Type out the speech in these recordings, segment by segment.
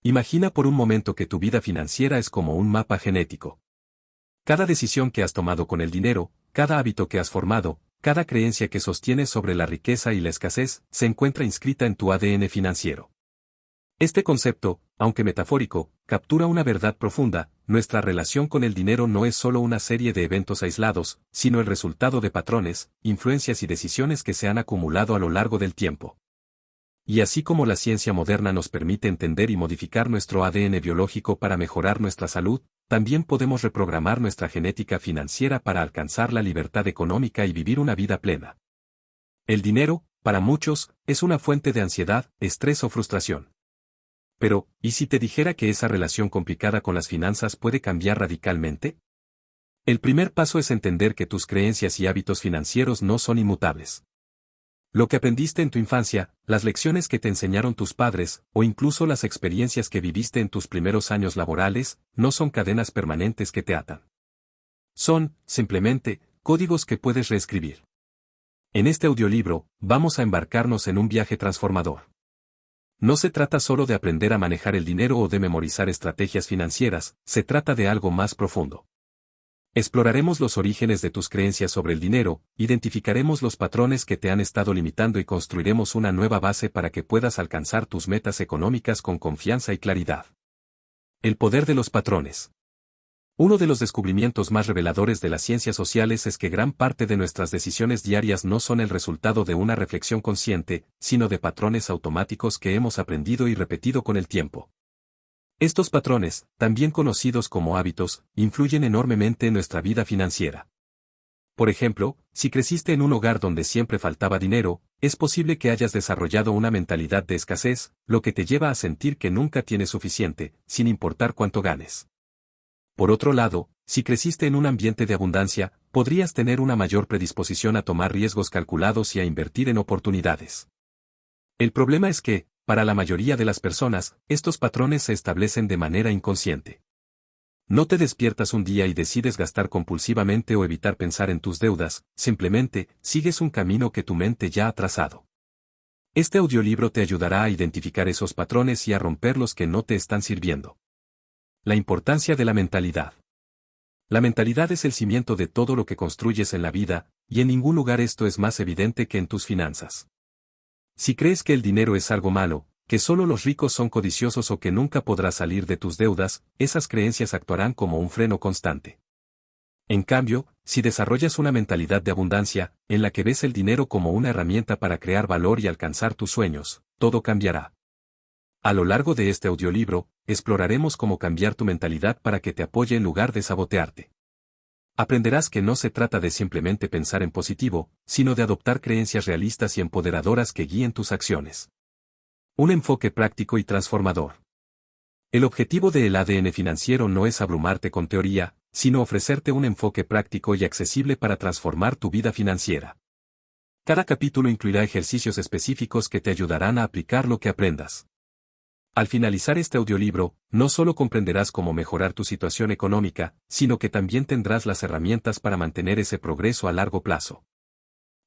Imagina por un momento que tu vida financiera es como un mapa genético. Cada decisión que has tomado con el dinero, cada hábito que has formado, cada creencia que sostienes sobre la riqueza y la escasez, se encuentra inscrita en tu ADN financiero. Este concepto, aunque metafórico, captura una verdad profunda: nuestra relación con el dinero no es solo una serie de eventos aislados, sino el resultado de patrones, influencias y decisiones que se han acumulado a lo largo del tiempo. Y así como la ciencia moderna nos permite entender y modificar nuestro ADN biológico para mejorar nuestra salud, también podemos reprogramar nuestra genética financiera para alcanzar la libertad económica y vivir una vida plena. El dinero, para muchos, es una fuente de ansiedad, estrés o frustración. Pero, ¿y si te dijera que esa relación complicada con las finanzas puede cambiar radicalmente? El primer paso es entender que tus creencias y hábitos financieros no son inmutables. Lo que aprendiste en tu infancia, las lecciones que te enseñaron tus padres, o incluso las experiencias que viviste en tus primeros años laborales, no son cadenas permanentes que te atan. Son, simplemente, códigos que puedes reescribir. En este audiolibro, vamos a embarcarnos en un viaje transformador. No se trata solo de aprender a manejar el dinero o de memorizar estrategias financieras, se trata de algo más profundo. Exploraremos los orígenes de tus creencias sobre el dinero, identificaremos los patrones que te han estado limitando y construiremos una nueva base para que puedas alcanzar tus metas económicas con confianza y claridad. El poder de los patrones. Uno de los descubrimientos más reveladores de las ciencias sociales es que gran parte de nuestras decisiones diarias no son el resultado de una reflexión consciente, sino de patrones automáticos que hemos aprendido y repetido con el tiempo. Estos patrones, también conocidos como hábitos, influyen enormemente en nuestra vida financiera. Por ejemplo, si creciste en un hogar donde siempre faltaba dinero, es posible que hayas desarrollado una mentalidad de escasez, lo que te lleva a sentir que nunca tienes suficiente, sin importar cuánto ganes. Por otro lado, si creciste en un ambiente de abundancia, podrías tener una mayor predisposición a tomar riesgos calculados y a invertir en oportunidades. El problema es que, para la mayoría de las personas, estos patrones se establecen de manera inconsciente. No te despiertas un día y decides gastar compulsivamente o evitar pensar en tus deudas, simplemente, sigues un camino que tu mente ya ha trazado. Este audiolibro te ayudará a identificar esos patrones y a romper los que no te están sirviendo. La importancia de la mentalidad. La mentalidad es el cimiento de todo lo que construyes en la vida, y en ningún lugar esto es más evidente que en tus finanzas. Si crees que el dinero es algo malo, que solo los ricos son codiciosos o que nunca podrás salir de tus deudas, esas creencias actuarán como un freno constante. En cambio, si desarrollas una mentalidad de abundancia, en la que ves el dinero como una herramienta para crear valor y alcanzar tus sueños, todo cambiará. A lo largo de este audiolibro, exploraremos cómo cambiar tu mentalidad para que te apoye en lugar de sabotearte. Aprenderás que no se trata de simplemente pensar en positivo, sino de adoptar creencias realistas y empoderadoras que guíen tus acciones. Un enfoque práctico y transformador. El objetivo del ADN financiero no es abrumarte con teoría, sino ofrecerte un enfoque práctico y accesible para transformar tu vida financiera. Cada capítulo incluirá ejercicios específicos que te ayudarán a aplicar lo que aprendas. Al finalizar este audiolibro, no solo comprenderás cómo mejorar tu situación económica, sino que también tendrás las herramientas para mantener ese progreso a largo plazo.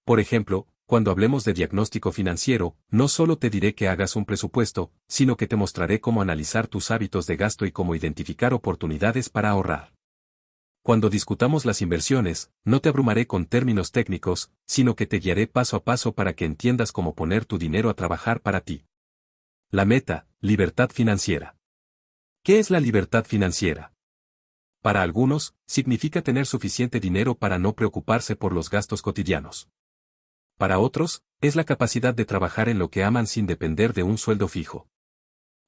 Por ejemplo, cuando hablemos de diagnóstico financiero, no solo te diré que hagas un presupuesto, sino que te mostraré cómo analizar tus hábitos de gasto y cómo identificar oportunidades para ahorrar. Cuando discutamos las inversiones, no te abrumaré con términos técnicos, sino que te guiaré paso a paso para que entiendas cómo poner tu dinero a trabajar para ti. La meta, libertad financiera. ¿Qué es la libertad financiera? Para algunos, significa tener suficiente dinero para no preocuparse por los gastos cotidianos. Para otros, es la capacidad de trabajar en lo que aman sin depender de un sueldo fijo.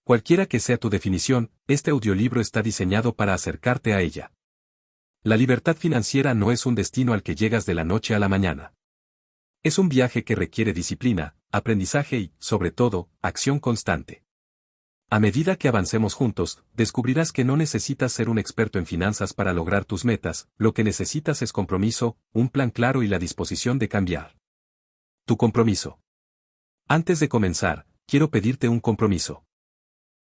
Cualquiera que sea tu definición, este audiolibro está diseñado para acercarte a ella. La libertad financiera no es un destino al que llegas de la noche a la mañana. Es un viaje que requiere disciplina, aprendizaje y, sobre todo, acción constante. A medida que avancemos juntos, descubrirás que no necesitas ser un experto en finanzas para lograr tus metas, lo que necesitas es compromiso, un plan claro y la disposición de cambiar. Tu compromiso. Antes de comenzar, quiero pedirte un compromiso.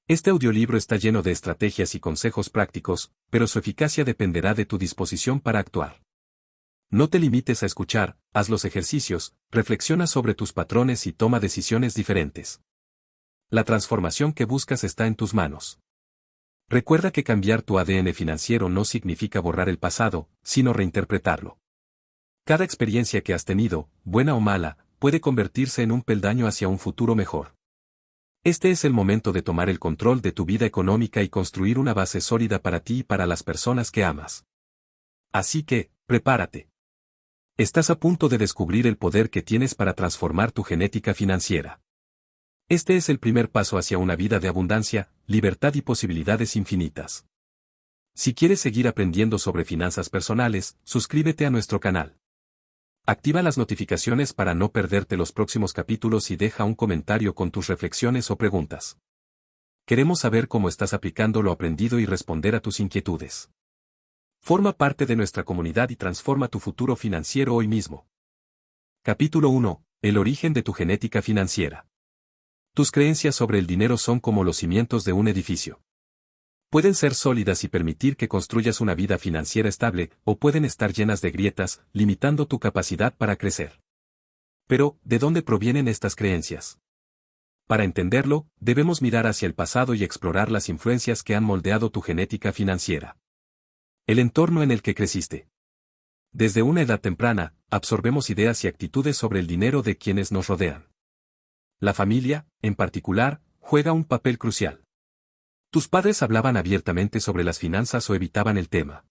Este audiolibro está lleno de estrategias y consejos prácticos, pero su eficacia dependerá de tu disposición para actuar. No te limites a escuchar, haz los ejercicios, reflexiona sobre tus patrones y toma decisiones diferentes. La transformación que buscas está en tus manos. Recuerda que cambiar tu ADN financiero no significa borrar el pasado, sino reinterpretarlo. Cada experiencia que has tenido, buena o mala, puede convertirse en un peldaño hacia un futuro mejor. Este es el momento de tomar el control de tu vida económica y construir una base sólida para ti y para las personas que amas. Así que, prepárate. Estás a punto de descubrir el poder que tienes para transformar tu genética financiera. Este es el primer paso hacia una vida de abundancia, libertad y posibilidades infinitas. Si quieres seguir aprendiendo sobre finanzas personales, suscríbete a nuestro canal. Activa las notificaciones para no perderte los próximos capítulos y deja un comentario con tus reflexiones o preguntas. Queremos saber cómo estás aplicando lo aprendido y responder a tus inquietudes. Forma parte de nuestra comunidad y transforma tu futuro financiero hoy mismo. Capítulo 1. El origen de tu genética financiera. Tus creencias sobre el dinero son como los cimientos de un edificio. Pueden ser sólidas y permitir que construyas una vida financiera estable, o pueden estar llenas de grietas, limitando tu capacidad para crecer. Pero, ¿de dónde provienen estas creencias? Para entenderlo, debemos mirar hacia el pasado y explorar las influencias que han moldeado tu genética financiera. El entorno en el que creciste. Desde una edad temprana, absorbemos ideas y actitudes sobre el dinero de quienes nos rodean. La familia, en particular, juega un papel crucial. Tus padres hablaban abiertamente sobre las finanzas o evitaban el tema.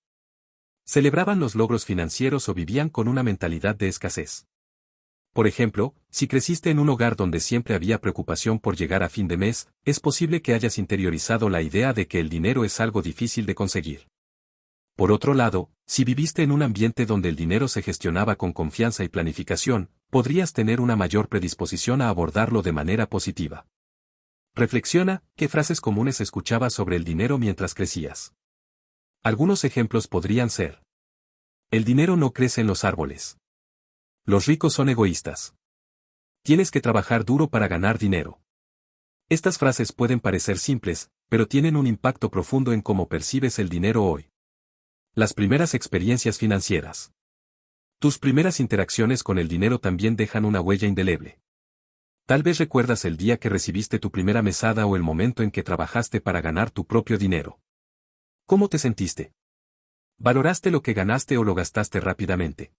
Celebraban los logros financieros o vivían con una mentalidad de escasez. Por ejemplo, si creciste en un hogar donde siempre había preocupación por llegar a fin de mes, es posible que hayas interiorizado la idea de que el dinero es algo difícil de conseguir. Por otro lado, si viviste en un ambiente donde el dinero se gestionaba con confianza y planificación, podrías tener una mayor predisposición a abordarlo de manera positiva. Reflexiona, ¿qué frases comunes escuchabas sobre el dinero mientras crecías? Algunos ejemplos podrían ser: el dinero no crece en los árboles. Los ricos son egoístas. Tienes que trabajar duro para ganar dinero. Estas frases pueden parecer simples, pero tienen un impacto profundo en cómo percibes el dinero hoy. Las primeras experiencias financieras. Tus primeras interacciones con el dinero también dejan una huella indeleble. Tal vez recuerdas el día que recibiste tu primera mesada o el momento en que trabajaste para ganar tu propio dinero. ¿Cómo te sentiste? ¿Valoraste lo que ganaste o lo gastaste rápidamente?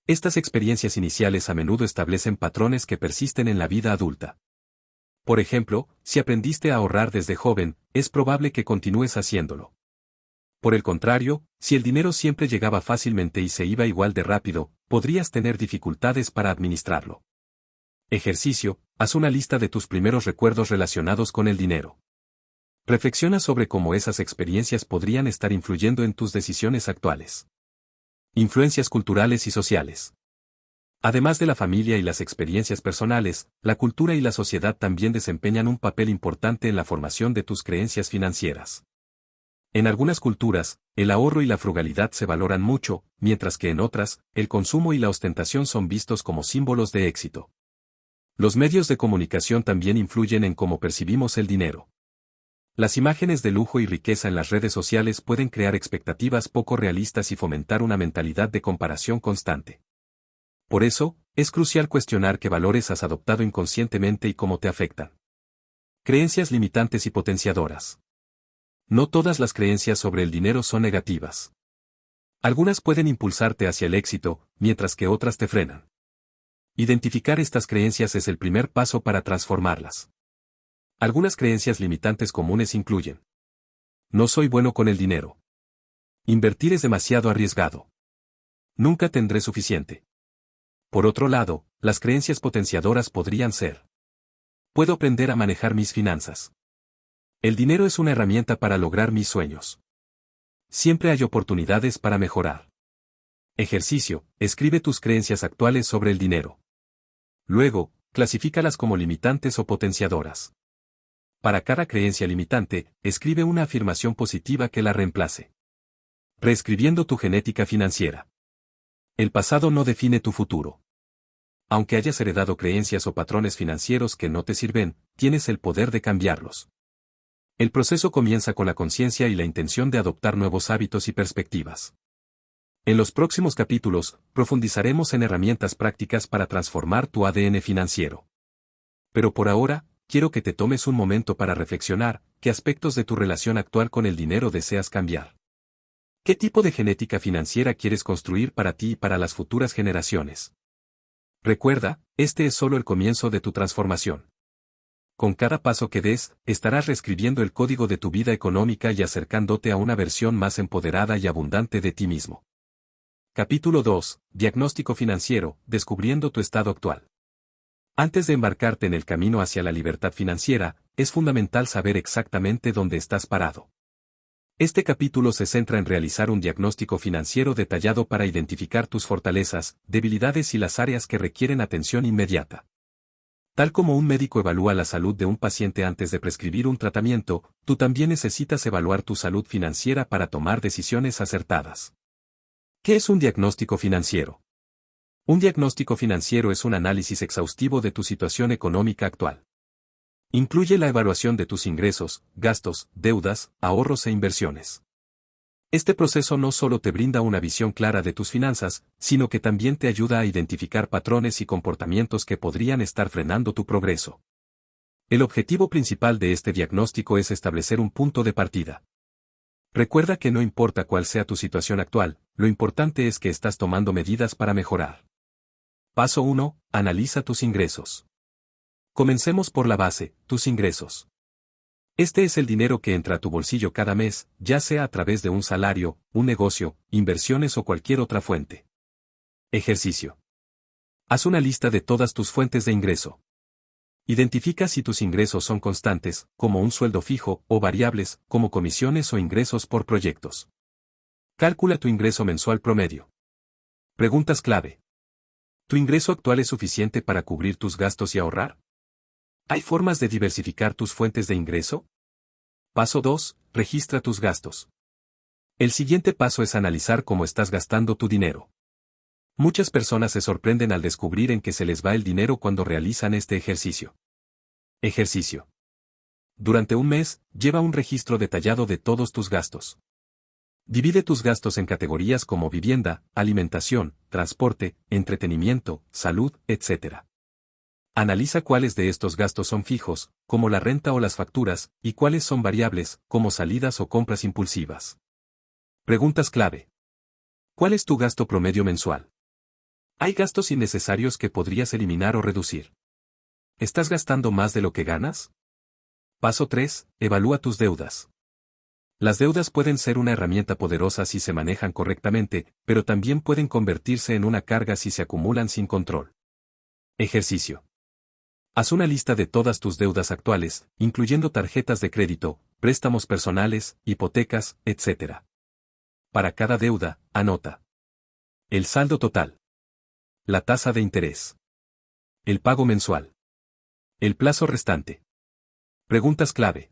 Estas experiencias iniciales a menudo establecen patrones que persisten en la vida adulta. Por ejemplo, si aprendiste a ahorrar desde joven, es probable que continúes haciéndolo. Por el contrario, si el dinero siempre llegaba fácilmente y se iba igual de rápido, podrías tener dificultades para administrarlo. Ejercicio: haz una lista de tus primeros recuerdos relacionados con el dinero. Reflexiona sobre cómo esas experiencias podrían estar influyendo en tus decisiones actuales. Influencias culturales y sociales. Además de la familia y las experiencias personales, la cultura y la sociedad también desempeñan un papel importante en la formación de tus creencias financieras. En algunas culturas, el ahorro y la frugalidad se valoran mucho, mientras que en otras, el consumo y la ostentación son vistos como símbolos de éxito. Los medios de comunicación también influyen en cómo percibimos el dinero. Las imágenes de lujo y riqueza en las redes sociales pueden crear expectativas poco realistas y fomentar una mentalidad de comparación constante. Por eso, es crucial cuestionar qué valores has adoptado inconscientemente y cómo te afectan. Creencias limitantes y potenciadoras. No todas las creencias sobre el dinero son negativas. Algunas pueden impulsarte hacia el éxito, mientras que otras te frenan. Identificar estas creencias es el primer paso para transformarlas. Algunas creencias limitantes comunes incluyen: no soy bueno con el dinero. Invertir es demasiado arriesgado. Nunca tendré suficiente. Por otro lado, las creencias potenciadoras podrían ser: puedo aprender a manejar mis finanzas. El dinero es una herramienta para lograr mis sueños. Siempre hay oportunidades para mejorar. Ejercicio: escribe tus creencias actuales sobre el dinero. Luego, clasifícalas como limitantes o potenciadoras. Para cada creencia limitante, escribe una afirmación positiva que la reemplace. Reescribiendo tu genética financiera. El pasado no define tu futuro. Aunque hayas heredado creencias o patrones financieros que no te sirven, tienes el poder de cambiarlos. El proceso comienza con la conciencia y la intención de adoptar nuevos hábitos y perspectivas. En los próximos capítulos, profundizaremos en herramientas prácticas para transformar tu ADN financiero. Pero por ahora, quiero que te tomes un momento para reflexionar, ¿qué aspectos de tu relación actual con el dinero deseas cambiar? ¿Qué tipo de genética financiera quieres construir para ti y para las futuras generaciones? Recuerda, este es solo el comienzo de tu transformación. Con cada paso que des, estarás reescribiendo el código de tu vida económica y acercándote a una versión más empoderada y abundante de ti mismo. Capítulo 2. Diagnóstico financiero, descubriendo tu estado actual. Antes de embarcarte en el camino hacia la libertad financiera, es fundamental saber exactamente dónde estás parado. Este capítulo se centra en realizar un diagnóstico financiero detallado para identificar tus fortalezas, debilidades y las áreas que requieren atención inmediata. Tal como un médico evalúa la salud de un paciente antes de prescribir un tratamiento, tú también necesitas evaluar tu salud financiera para tomar decisiones acertadas. ¿Qué es un diagnóstico financiero? Un diagnóstico financiero es un análisis exhaustivo de tu situación económica actual. Incluye la evaluación de tus ingresos, gastos, deudas, ahorros e inversiones. Este proceso no solo te brinda una visión clara de tus finanzas, sino que también te ayuda a identificar patrones y comportamientos que podrían estar frenando tu progreso. El objetivo principal de este diagnóstico es establecer un punto de partida. Recuerda que no importa cuál sea tu situación actual, lo importante es que estás tomando medidas para mejorar. Paso 1. Analiza tus ingresos. Comencemos por la base, tus ingresos. Este es el dinero que entra a tu bolsillo cada mes, ya sea a través de un salario, un negocio, inversiones o cualquier otra fuente. Ejercicio. Haz una lista de todas tus fuentes de ingreso. Identifica si tus ingresos son constantes, como un sueldo fijo, o variables, como comisiones o ingresos por proyectos. Calcula tu ingreso mensual promedio. Preguntas clave. ¿Tu ingreso actual es suficiente para cubrir tus gastos y ahorrar? ¿Hay formas de diversificar tus fuentes de ingreso? Paso 2. Registra tus gastos. El siguiente paso es analizar cómo estás gastando tu dinero. Muchas personas se sorprenden al descubrir en qué se les va el dinero cuando realizan este ejercicio. Ejercicio. Durante un mes, lleva un registro detallado de todos tus gastos. Divide tus gastos en categorías como vivienda, alimentación, transporte, entretenimiento, salud, etc. Analiza cuáles de estos gastos son fijos, como la renta o las facturas, y cuáles son variables, como salidas o compras impulsivas. Preguntas clave. ¿Cuál es tu gasto promedio mensual? ¿Hay gastos innecesarios que podrías eliminar o reducir? ¿Estás gastando más de lo que ganas? Paso 3. Evalúa tus deudas. Las deudas pueden ser una herramienta poderosa si se manejan correctamente, pero también pueden convertirse en una carga si se acumulan sin control. Ejercicio. Haz una lista de todas tus deudas actuales, incluyendo tarjetas de crédito, préstamos personales, hipotecas, etc. Para cada deuda, anota el saldo total, la tasa de interés, el pago mensual, el plazo restante. Preguntas clave.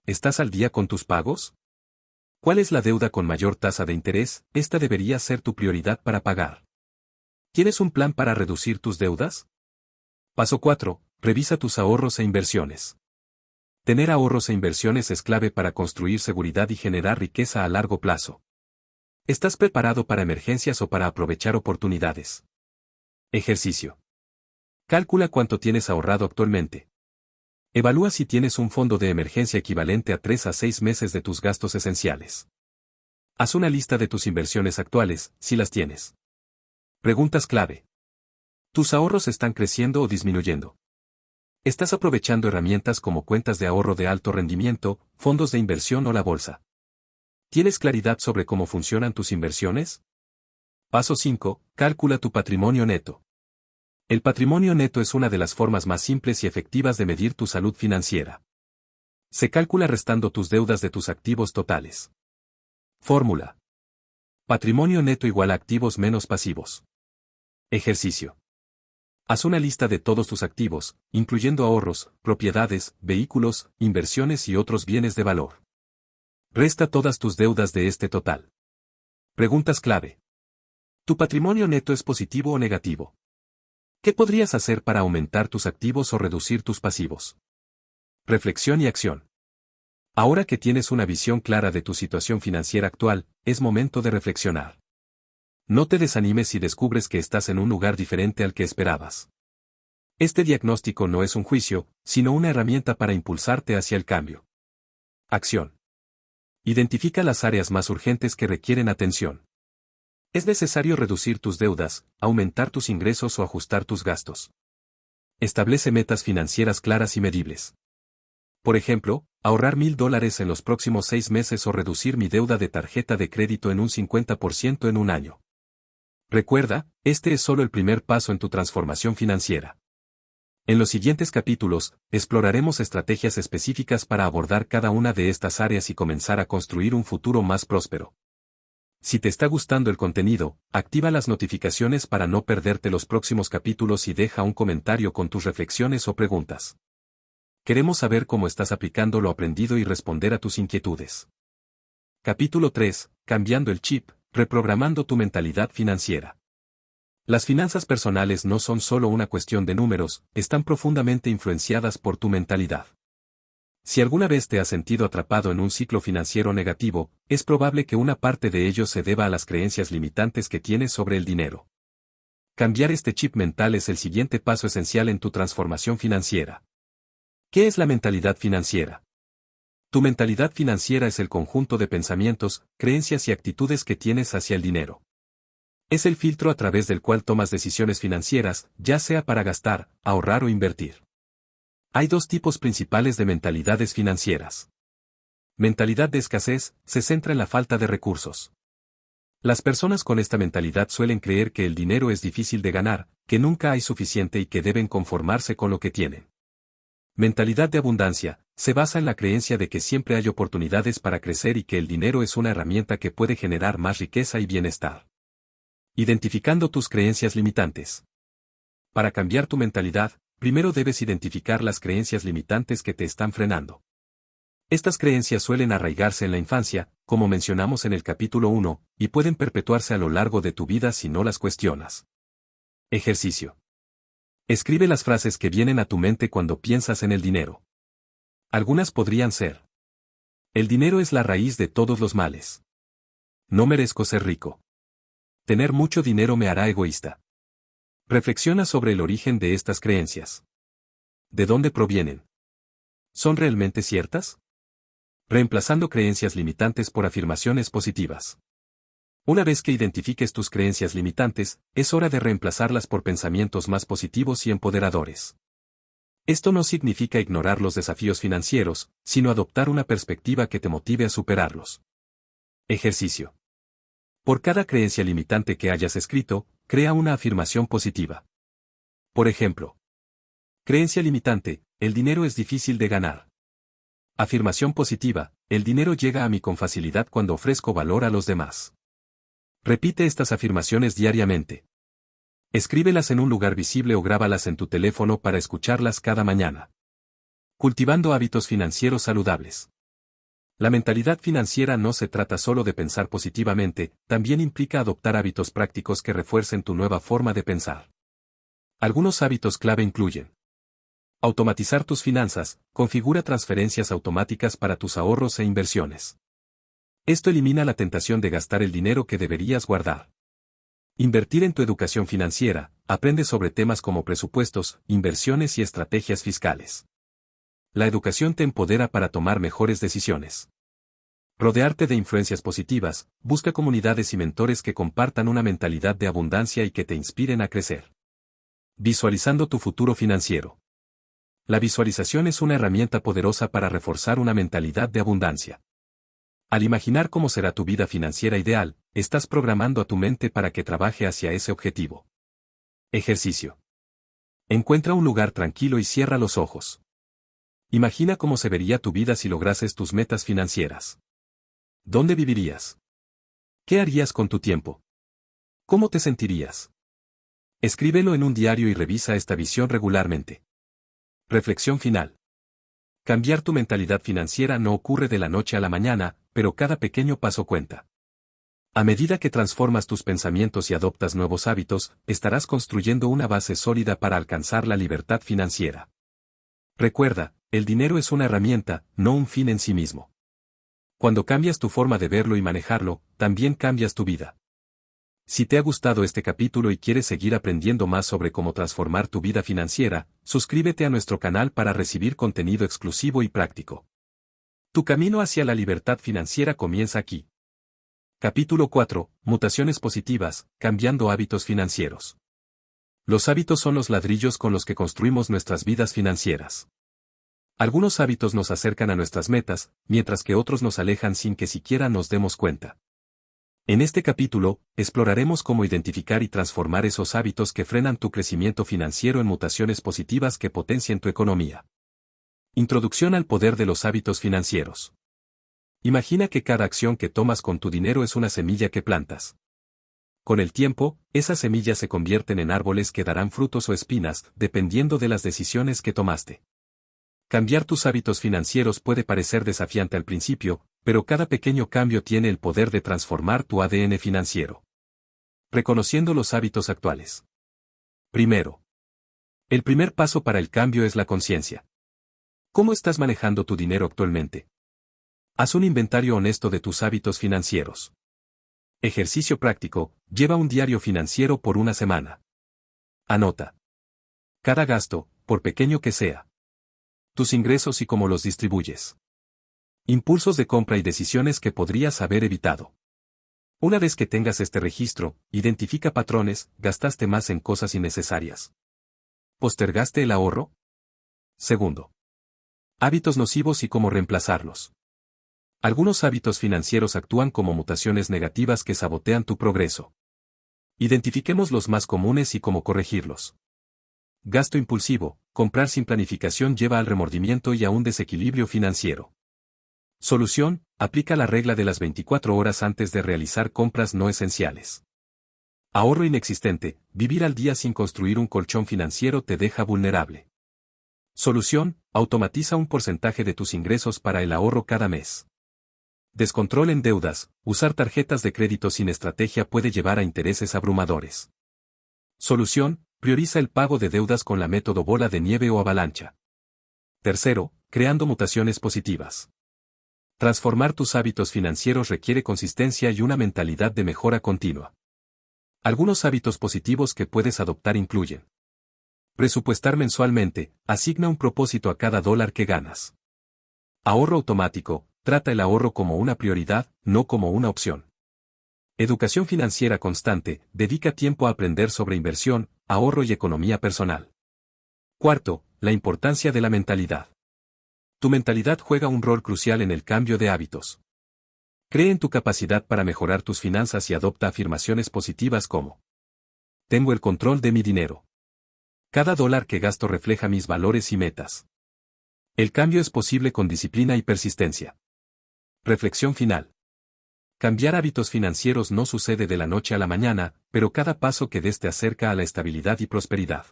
¿Estás al día con tus pagos? ¿Cuál es la deuda con mayor tasa de interés? Esta debería ser tu prioridad para pagar. ¿Tienes un plan para reducir tus deudas? Paso 4. Revisa tus ahorros e inversiones. Tener ahorros e inversiones es clave para construir seguridad y generar riqueza a largo plazo. ¿Estás preparado para emergencias o para aprovechar oportunidades? Ejercicio. Calcula cuánto tienes ahorrado actualmente. Evalúa si tienes un fondo de emergencia equivalente a 3 a 6 meses de tus gastos esenciales. Haz una lista de tus inversiones actuales, si las tienes. Preguntas clave. ¿Tus ahorros están creciendo o disminuyendo? ¿Estás aprovechando herramientas como cuentas de ahorro de alto rendimiento, fondos de inversión o la bolsa? ¿Tienes claridad sobre cómo funcionan tus inversiones? Paso 5. Calcula tu patrimonio neto. El patrimonio neto es una de las formas más simples y efectivas de medir tu salud financiera. Se calcula restando tus deudas de tus activos totales. Fórmula. Patrimonio neto igual a activos menos pasivos. Ejercicio. Haz una lista de todos tus activos, incluyendo ahorros, propiedades, vehículos, inversiones y otros bienes de valor. Resta todas tus deudas de este total. Preguntas clave. ¿Tu patrimonio neto es positivo o negativo? ¿Qué podrías hacer para aumentar tus activos o reducir tus pasivos? Reflexión y acción. Ahora que tienes una visión clara de tu situación financiera actual, es momento de reflexionar. No te desanimes si descubres que estás en un lugar diferente al que esperabas. Este diagnóstico no es un juicio, sino una herramienta para impulsarte hacia el cambio. Acción. Identifica las áreas más urgentes que requieren atención. Es necesario reducir tus deudas, aumentar tus ingresos o ajustar tus gastos. Establece metas financieras claras y medibles. Por ejemplo, ahorrar $1000 en los próximos 6 meses o reducir mi deuda de tarjeta de crédito en un 50% en un año. Recuerda, este es solo el primer paso en tu transformación financiera. En los siguientes capítulos, exploraremos estrategias específicas para abordar cada una de estas áreas y comenzar a construir un futuro más próspero. Si te está gustando el contenido, activa las notificaciones para no perderte los próximos capítulos y deja un comentario con tus reflexiones o preguntas. Queremos saber cómo estás aplicando lo aprendido y responder a tus inquietudes. Capítulo 3. Cambiando el chip, reprogramando tu mentalidad financiera. Las finanzas personales no son solo una cuestión de números, están profundamente influenciadas por tu mentalidad. Si alguna vez te has sentido atrapado en un ciclo financiero negativo, es probable que una parte de ello se deba a las creencias limitantes que tienes sobre el dinero. Cambiar este chip mental es el siguiente paso esencial en tu transformación financiera. ¿Qué es la mentalidad financiera? Tu mentalidad financiera es el conjunto de pensamientos, creencias y actitudes que tienes hacia el dinero. Es el filtro a través del cual tomas decisiones financieras, ya sea para gastar, ahorrar o invertir. Hay dos tipos principales de mentalidades financieras. Mentalidad de escasez, se centra en la falta de recursos. Las personas con esta mentalidad suelen creer que el dinero es difícil de ganar, que nunca hay suficiente y que deben conformarse con lo que tienen. Mentalidad de abundancia, se basa en la creencia de que siempre hay oportunidades para crecer y que el dinero es una herramienta que puede generar más riqueza y bienestar. Identificando tus creencias limitantes. Para cambiar tu mentalidad, primero debes identificar las creencias limitantes que te están frenando. Estas creencias suelen arraigarse en la infancia, como mencionamos en el capítulo 1, y pueden perpetuarse a lo largo de tu vida si no las cuestionas. Ejercicio. Escribe las frases que vienen a tu mente cuando piensas en el dinero. Algunas podrían ser: el dinero es la raíz de todos los males. No merezco ser rico. Tener mucho dinero me hará egoísta. Reflexiona sobre el origen de estas creencias. ¿De dónde provienen? ¿Son realmente ciertas? Reemplazando creencias limitantes por afirmaciones positivas. Una vez que identifiques tus creencias limitantes, es hora de reemplazarlas por pensamientos más positivos y empoderadores. Esto no significa ignorar los desafíos financieros, sino adoptar una perspectiva que te motive a superarlos. Ejercicio. Por cada creencia limitante que hayas escrito, crea una afirmación positiva. Por ejemplo, creencia limitante: el dinero es difícil de ganar. Afirmación positiva: el dinero llega a mí con facilidad cuando ofrezco valor a los demás. Repite estas afirmaciones diariamente. Escríbelas en un lugar visible o grábalas en tu teléfono para escucharlas cada mañana. Cultivando hábitos financieros saludables. La mentalidad financiera no se trata solo de pensar positivamente, también implica adoptar hábitos prácticos que refuercen tu nueva forma de pensar. Algunos hábitos clave incluyen: automatizar tus finanzas, configura transferencias automáticas para tus ahorros e inversiones. Esto elimina la tentación de gastar el dinero que deberías guardar. Invertir en tu educación financiera, aprende sobre temas como presupuestos, inversiones y estrategias fiscales. La educación te empodera para tomar mejores decisiones. Rodearte de influencias positivas, busca comunidades y mentores que compartan una mentalidad de abundancia y que te inspiren a crecer. Visualizando tu futuro financiero. La visualización es una herramienta poderosa para reforzar una mentalidad de abundancia. Al imaginar cómo será tu vida financiera ideal, estás programando a tu mente para que trabaje hacia ese objetivo. Ejercicio. Encuentra un lugar tranquilo y cierra los ojos. Imagina cómo se vería tu vida si lograses tus metas financieras. ¿Dónde vivirías? ¿Qué harías con tu tiempo? ¿Cómo te sentirías? Escríbelo en un diario y revisa esta visión regularmente. Reflexión final. Cambiar tu mentalidad financiera no ocurre de la noche a la mañana, pero cada pequeño paso cuenta. A medida que transformas tus pensamientos y adoptas nuevos hábitos, estarás construyendo una base sólida para alcanzar la libertad financiera. Recuerda, el dinero es una herramienta, no un fin en sí mismo. Cuando cambias tu forma de verlo y manejarlo, también cambias tu vida. Si te ha gustado este capítulo y quieres seguir aprendiendo más sobre cómo transformar tu vida financiera, suscríbete a nuestro canal para recibir contenido exclusivo y práctico. Tu camino hacia la libertad financiera comienza aquí. Capítulo 4. Mutaciones positivas, cambiando hábitos financieros. Los hábitos son los ladrillos con los que construimos nuestras vidas financieras. Algunos hábitos nos acercan a nuestras metas, mientras que otros nos alejan sin que siquiera nos demos cuenta. En este capítulo, exploraremos cómo identificar y transformar esos hábitos que frenan tu crecimiento financiero en mutaciones positivas que potencien tu economía. Introducción al poder de los hábitos financieros. Imagina que cada acción que tomas con tu dinero es una semilla que plantas. Con el tiempo, esas semillas se convierten en árboles que darán frutos o espinas, dependiendo de las decisiones que tomaste. Cambiar tus hábitos financieros puede parecer desafiante al principio, pero cada pequeño cambio tiene el poder de transformar tu ADN financiero. Reconociendo los hábitos actuales. Primero. El primer paso para el cambio es la conciencia. ¿Cómo estás manejando tu dinero actualmente? Haz un inventario honesto de tus hábitos financieros. Ejercicio práctico, lleva un diario financiero por una semana. Anota cada gasto, por pequeño que sea. Tus ingresos y cómo los distribuyes. Impulsos de compra y decisiones que podrías haber evitado. Una vez que tengas este registro, identifica patrones. ¿Gastaste más en cosas innecesarias? ¿Postergaste el ahorro? Segundo. Hábitos nocivos y cómo reemplazarlos. Algunos hábitos financieros actúan como mutaciones negativas que sabotean tu progreso. Identifiquemos los más comunes y cómo corregirlos. Gasto impulsivo. Comprar sin planificación lleva al remordimiento y a un desequilibrio financiero. Solución, aplica la regla de las 24 horas antes de realizar compras no esenciales. Ahorro inexistente, vivir al día sin construir un colchón financiero te deja vulnerable. Solución, automatiza un porcentaje de tus ingresos para el ahorro cada mes. Descontrol en deudas, usar tarjetas de crédito sin estrategia puede llevar a intereses abrumadores. Solución, prioriza el pago de deudas con la método bola de nieve o avalancha. Tercero, creando mutaciones positivas. Transformar tus hábitos financieros requiere consistencia y una mentalidad de mejora continua. Algunos hábitos positivos que puedes adoptar incluyen: presupuestar mensualmente, asigna un propósito a cada dólar que ganas. Ahorro automático, trata el ahorro como una prioridad, no como una opción. Educación financiera constante, dedica tiempo a aprender sobre inversión, ahorro y economía personal. Cuarto, la importancia de la mentalidad. Tu mentalidad juega un rol crucial en el cambio de hábitos. Cree en tu capacidad para mejorar tus finanzas y adopta afirmaciones positivas como: tengo el control de mi dinero. Cada dólar que gasto refleja mis valores y metas. El cambio es posible con disciplina y persistencia. Reflexión final. Cambiar hábitos financieros no sucede de la noche a la mañana, pero cada paso que des te acerca a la estabilidad y prosperidad.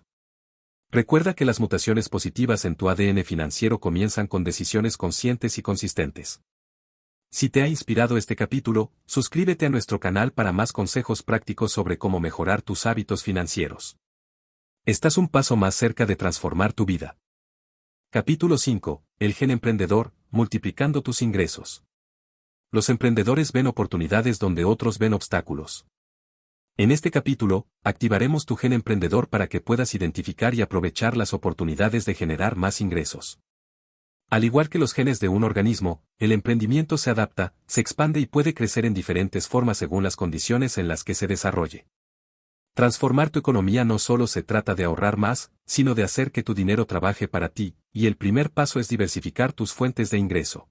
Recuerda que las mutaciones positivas en tu ADN financiero comienzan con decisiones conscientes y consistentes. Si te ha inspirado este capítulo, suscríbete a nuestro canal para más consejos prácticos sobre cómo mejorar tus hábitos financieros. Estás un paso más cerca de transformar tu vida. Capítulo 5. El gen emprendedor, multiplicando tus ingresos. Los emprendedores ven oportunidades donde otros ven obstáculos. En este capítulo, activaremos tu gen emprendedor para que puedas identificar y aprovechar las oportunidades de generar más ingresos. Al igual que los genes de un organismo, el emprendimiento se adapta, se expande y puede crecer en diferentes formas según las condiciones en las que se desarrolle. Transformar tu economía no solo se trata de ahorrar más, sino de hacer que tu dinero trabaje para ti, y el primer paso es diversificar tus fuentes de ingreso.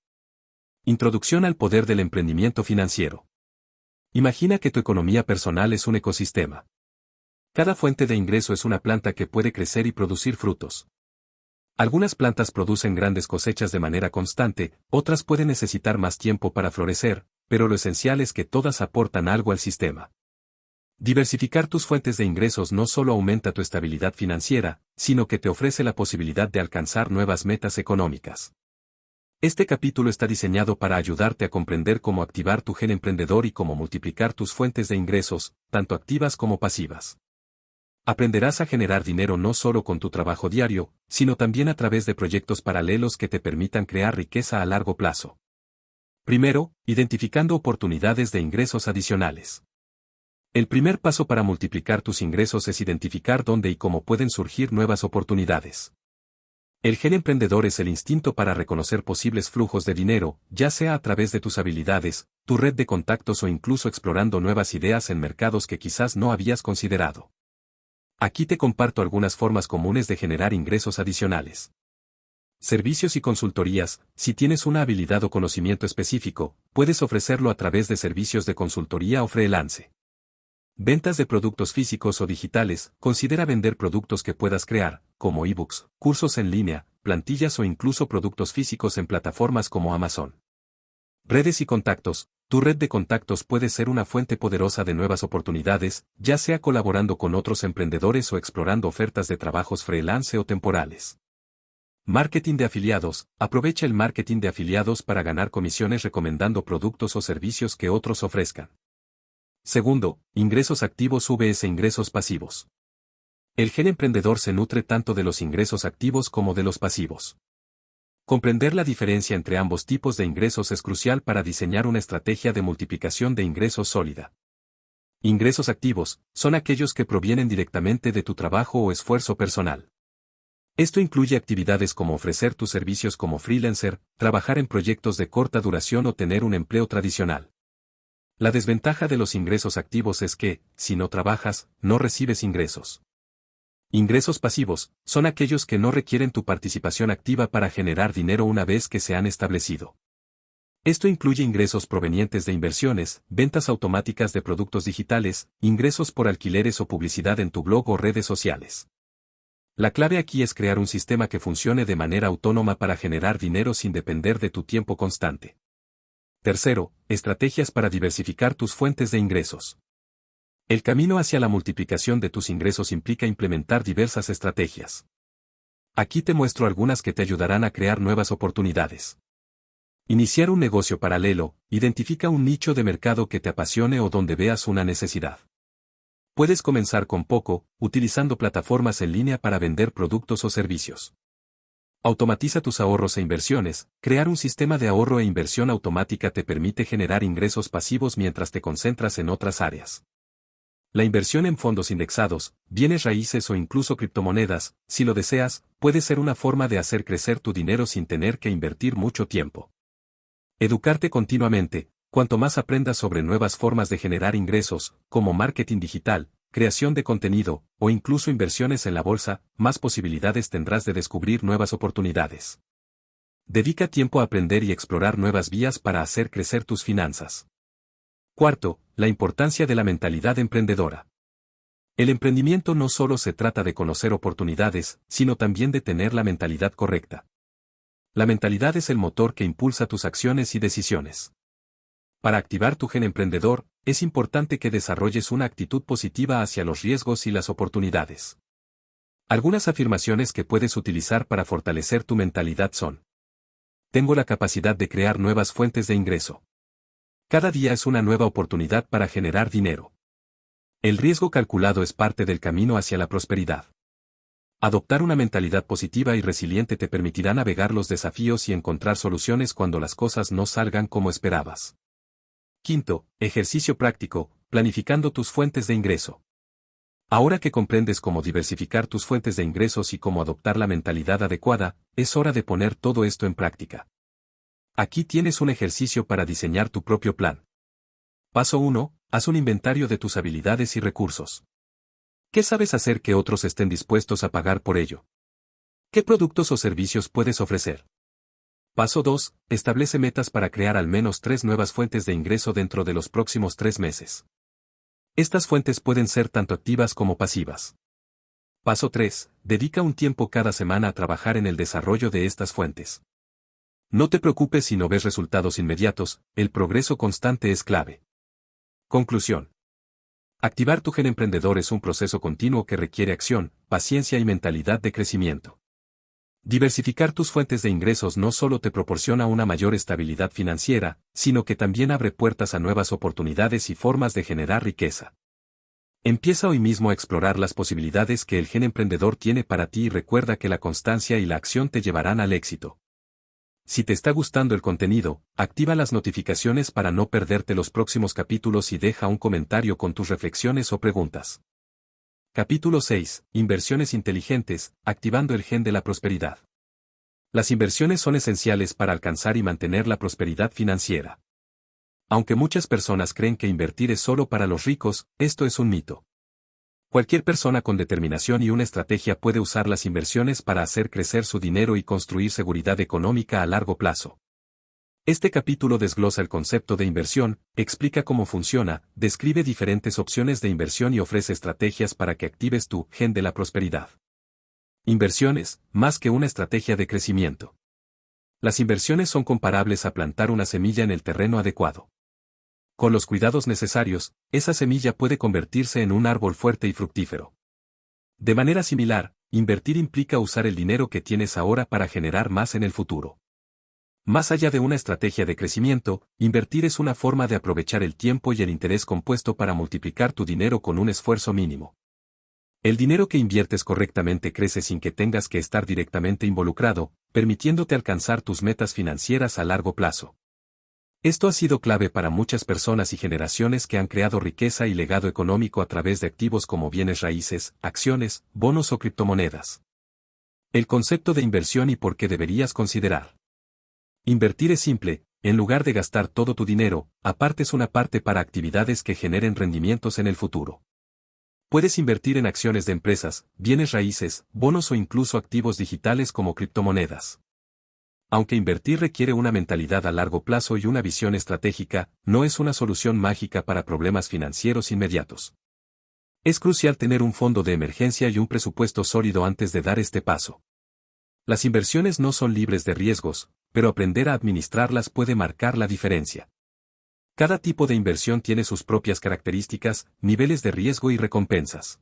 Introducción al poder del emprendimiento financiero. Imagina que tu economía personal es un ecosistema. Cada fuente de ingreso es una planta que puede crecer y producir frutos. Algunas plantas producen grandes cosechas de manera constante, otras pueden necesitar más tiempo para florecer, pero lo esencial es que todas aportan algo al sistema. Diversificar tus fuentes de ingresos no solo aumenta tu estabilidad financiera, sino que te ofrece la posibilidad de alcanzar nuevas metas económicas. Este capítulo está diseñado para ayudarte a comprender cómo activar tu gen emprendedor y cómo multiplicar tus fuentes de ingresos, tanto activas como pasivas. Aprenderás a generar dinero no solo con tu trabajo diario, sino también a través de proyectos paralelos que te permitan crear riqueza a largo plazo. Primero, identificando oportunidades de ingresos adicionales. El primer paso para multiplicar tus ingresos es identificar dónde y cómo pueden surgir nuevas oportunidades. El gen emprendedor es el instinto para reconocer posibles flujos de dinero, ya sea a través de tus habilidades, tu red de contactos o incluso explorando nuevas ideas en mercados que quizás no habías considerado. Aquí te comparto algunas formas comunes de generar ingresos adicionales. Servicios y consultorías. Si tienes una habilidad o conocimiento específico, puedes ofrecerlo a través de servicios de consultoría o freelance. Ventas de productos físicos o digitales. Considera vender productos que puedas crear, como ebooks, cursos en línea, plantillas o incluso productos físicos en plataformas como Amazon. Redes y contactos. Tu red de contactos puede ser una fuente poderosa de nuevas oportunidades, ya sea colaborando con otros emprendedores o explorando ofertas de trabajos freelance o temporales. Marketing de afiliados. Aprovecha el marketing de afiliados para ganar comisiones recomendando productos o servicios que otros ofrezcan. Segundo, ingresos activos vs ingresos pasivos. El gen emprendedor se nutre tanto de los ingresos activos como de los pasivos. Comprender la diferencia entre ambos tipos de ingresos es crucial para diseñar una estrategia de multiplicación de ingresos sólida. Ingresos activos son aquellos que provienen directamente de tu trabajo o esfuerzo personal. Esto incluye actividades como ofrecer tus servicios como freelancer, trabajar en proyectos de corta duración o tener un empleo tradicional. La desventaja de los ingresos activos es que, si no trabajas, no recibes ingresos. Ingresos pasivos son aquellos que no requieren tu participación activa para generar dinero una vez que se han establecido. Esto incluye ingresos provenientes de inversiones, ventas automáticas de productos digitales, ingresos por alquileres o publicidad en tu blog o redes sociales. La clave aquí es crear un sistema que funcione de manera autónoma para generar dinero sin depender de tu tiempo constante. Tercero, estrategias para diversificar tus fuentes de ingresos. El camino hacia la multiplicación de tus ingresos implica implementar diversas estrategias. Aquí te muestro algunas que te ayudarán a crear nuevas oportunidades. Iniciar un negocio paralelo. Identifica un nicho de mercado que te apasione o donde veas una necesidad. Puedes comenzar con poco, utilizando plataformas en línea para vender productos o servicios. Automatiza tus ahorros e inversiones. Crear un sistema de ahorro e inversión automática te permite generar ingresos pasivos mientras te concentras en otras áreas. La inversión en fondos indexados, bienes raíces o incluso criptomonedas, si lo deseas, puede ser una forma de hacer crecer tu dinero sin tener que invertir mucho tiempo. Educarte continuamente. Cuanto más aprendas sobre nuevas formas de generar ingresos, como marketing digital, creación de contenido, o incluso inversiones en la bolsa, más posibilidades tendrás de descubrir nuevas oportunidades. Dedica tiempo a aprender y explorar nuevas vías para hacer crecer tus finanzas. Cuarto, la importancia de la mentalidad emprendedora. El emprendimiento no solo se trata de conocer oportunidades, sino también de tener la mentalidad correcta. La mentalidad es el motor que impulsa tus acciones y decisiones. Para activar tu gen emprendedor, es importante que desarrolles una actitud positiva hacia los riesgos y las oportunidades. Algunas afirmaciones que puedes utilizar para fortalecer tu mentalidad son: tengo la capacidad de crear nuevas fuentes de ingreso. Cada día es una nueva oportunidad para generar dinero. El riesgo calculado es parte del camino hacia la prosperidad. Adoptar una mentalidad positiva y resiliente te permitirá navegar los desafíos y encontrar soluciones cuando las cosas no salgan como esperabas. Quinto, ejercicio práctico, planificando tus fuentes de ingreso. Ahora que comprendes cómo diversificar tus fuentes de ingresos y cómo adoptar la mentalidad adecuada, es hora de poner todo esto en práctica. Aquí tienes un ejercicio para diseñar tu propio plan. Paso 1. Haz un inventario de tus habilidades y recursos. ¿Qué sabes hacer que otros estén dispuestos a pagar por ello? ¿Qué productos o servicios puedes ofrecer? Paso 2. Establece metas para crear al menos 3 nuevas fuentes de ingreso dentro de los próximos 3 meses. Estas fuentes pueden ser tanto activas como pasivas. Paso 3. Dedica un tiempo cada semana a trabajar en el desarrollo de estas fuentes. No te preocupes si no ves resultados inmediatos, el progreso constante es clave. Conclusión. Activar tu gen emprendedor es un proceso continuo que requiere acción, paciencia y mentalidad de crecimiento. Diversificar tus fuentes de ingresos no solo te proporciona una mayor estabilidad financiera, sino que también abre puertas a nuevas oportunidades y formas de generar riqueza. Empieza hoy mismo a explorar las posibilidades que el gen emprendedor tiene para ti y recuerda que la constancia y la acción te llevarán al éxito. Si te está gustando el contenido, activa las notificaciones para no perderte los próximos capítulos y deja un comentario con tus reflexiones o preguntas. Capítulo 6. Inversiones inteligentes, activando el gen de la prosperidad. Las inversiones son esenciales para alcanzar y mantener la prosperidad financiera. Aunque muchas personas creen que invertir es solo para los ricos, esto es un mito. Cualquier persona con determinación y una estrategia puede usar las inversiones para hacer crecer su dinero y construir seguridad económica a largo plazo. Este capítulo desglosa el concepto de inversión, explica cómo funciona, describe diferentes opciones de inversión y ofrece estrategias para que actives tu gen de la prosperidad. Inversiones, más que una estrategia de crecimiento. Las inversiones son comparables a plantar una semilla en el terreno adecuado. Con los cuidados necesarios, esa semilla puede convertirse en un árbol fuerte y fructífero. De manera similar, invertir implica usar el dinero que tienes ahora para generar más en el futuro. Más allá de una estrategia de crecimiento, invertir es una forma de aprovechar el tiempo y el interés compuesto para multiplicar tu dinero con un esfuerzo mínimo. El dinero que inviertes correctamente crece sin que tengas que estar directamente involucrado, permitiéndote alcanzar tus metas financieras a largo plazo. Esto ha sido clave para muchas personas y generaciones que han creado riqueza y legado económico a través de activos como bienes raíces, acciones, bonos o criptomonedas. El concepto de inversión y por qué deberías considerar. Invertir es simple, en lugar de gastar todo tu dinero, apartes una parte para actividades que generen rendimientos en el futuro. Puedes invertir en acciones de empresas, bienes raíces, bonos o incluso activos digitales como criptomonedas. Aunque invertir requiere una mentalidad a largo plazo y una visión estratégica, no es una solución mágica para problemas financieros inmediatos. Es crucial tener un fondo de emergencia y un presupuesto sólido antes de dar este paso. Las inversiones no son libres de riesgos, pero aprender a administrarlas puede marcar la diferencia. Cada tipo de inversión tiene sus propias características, niveles de riesgo y recompensas.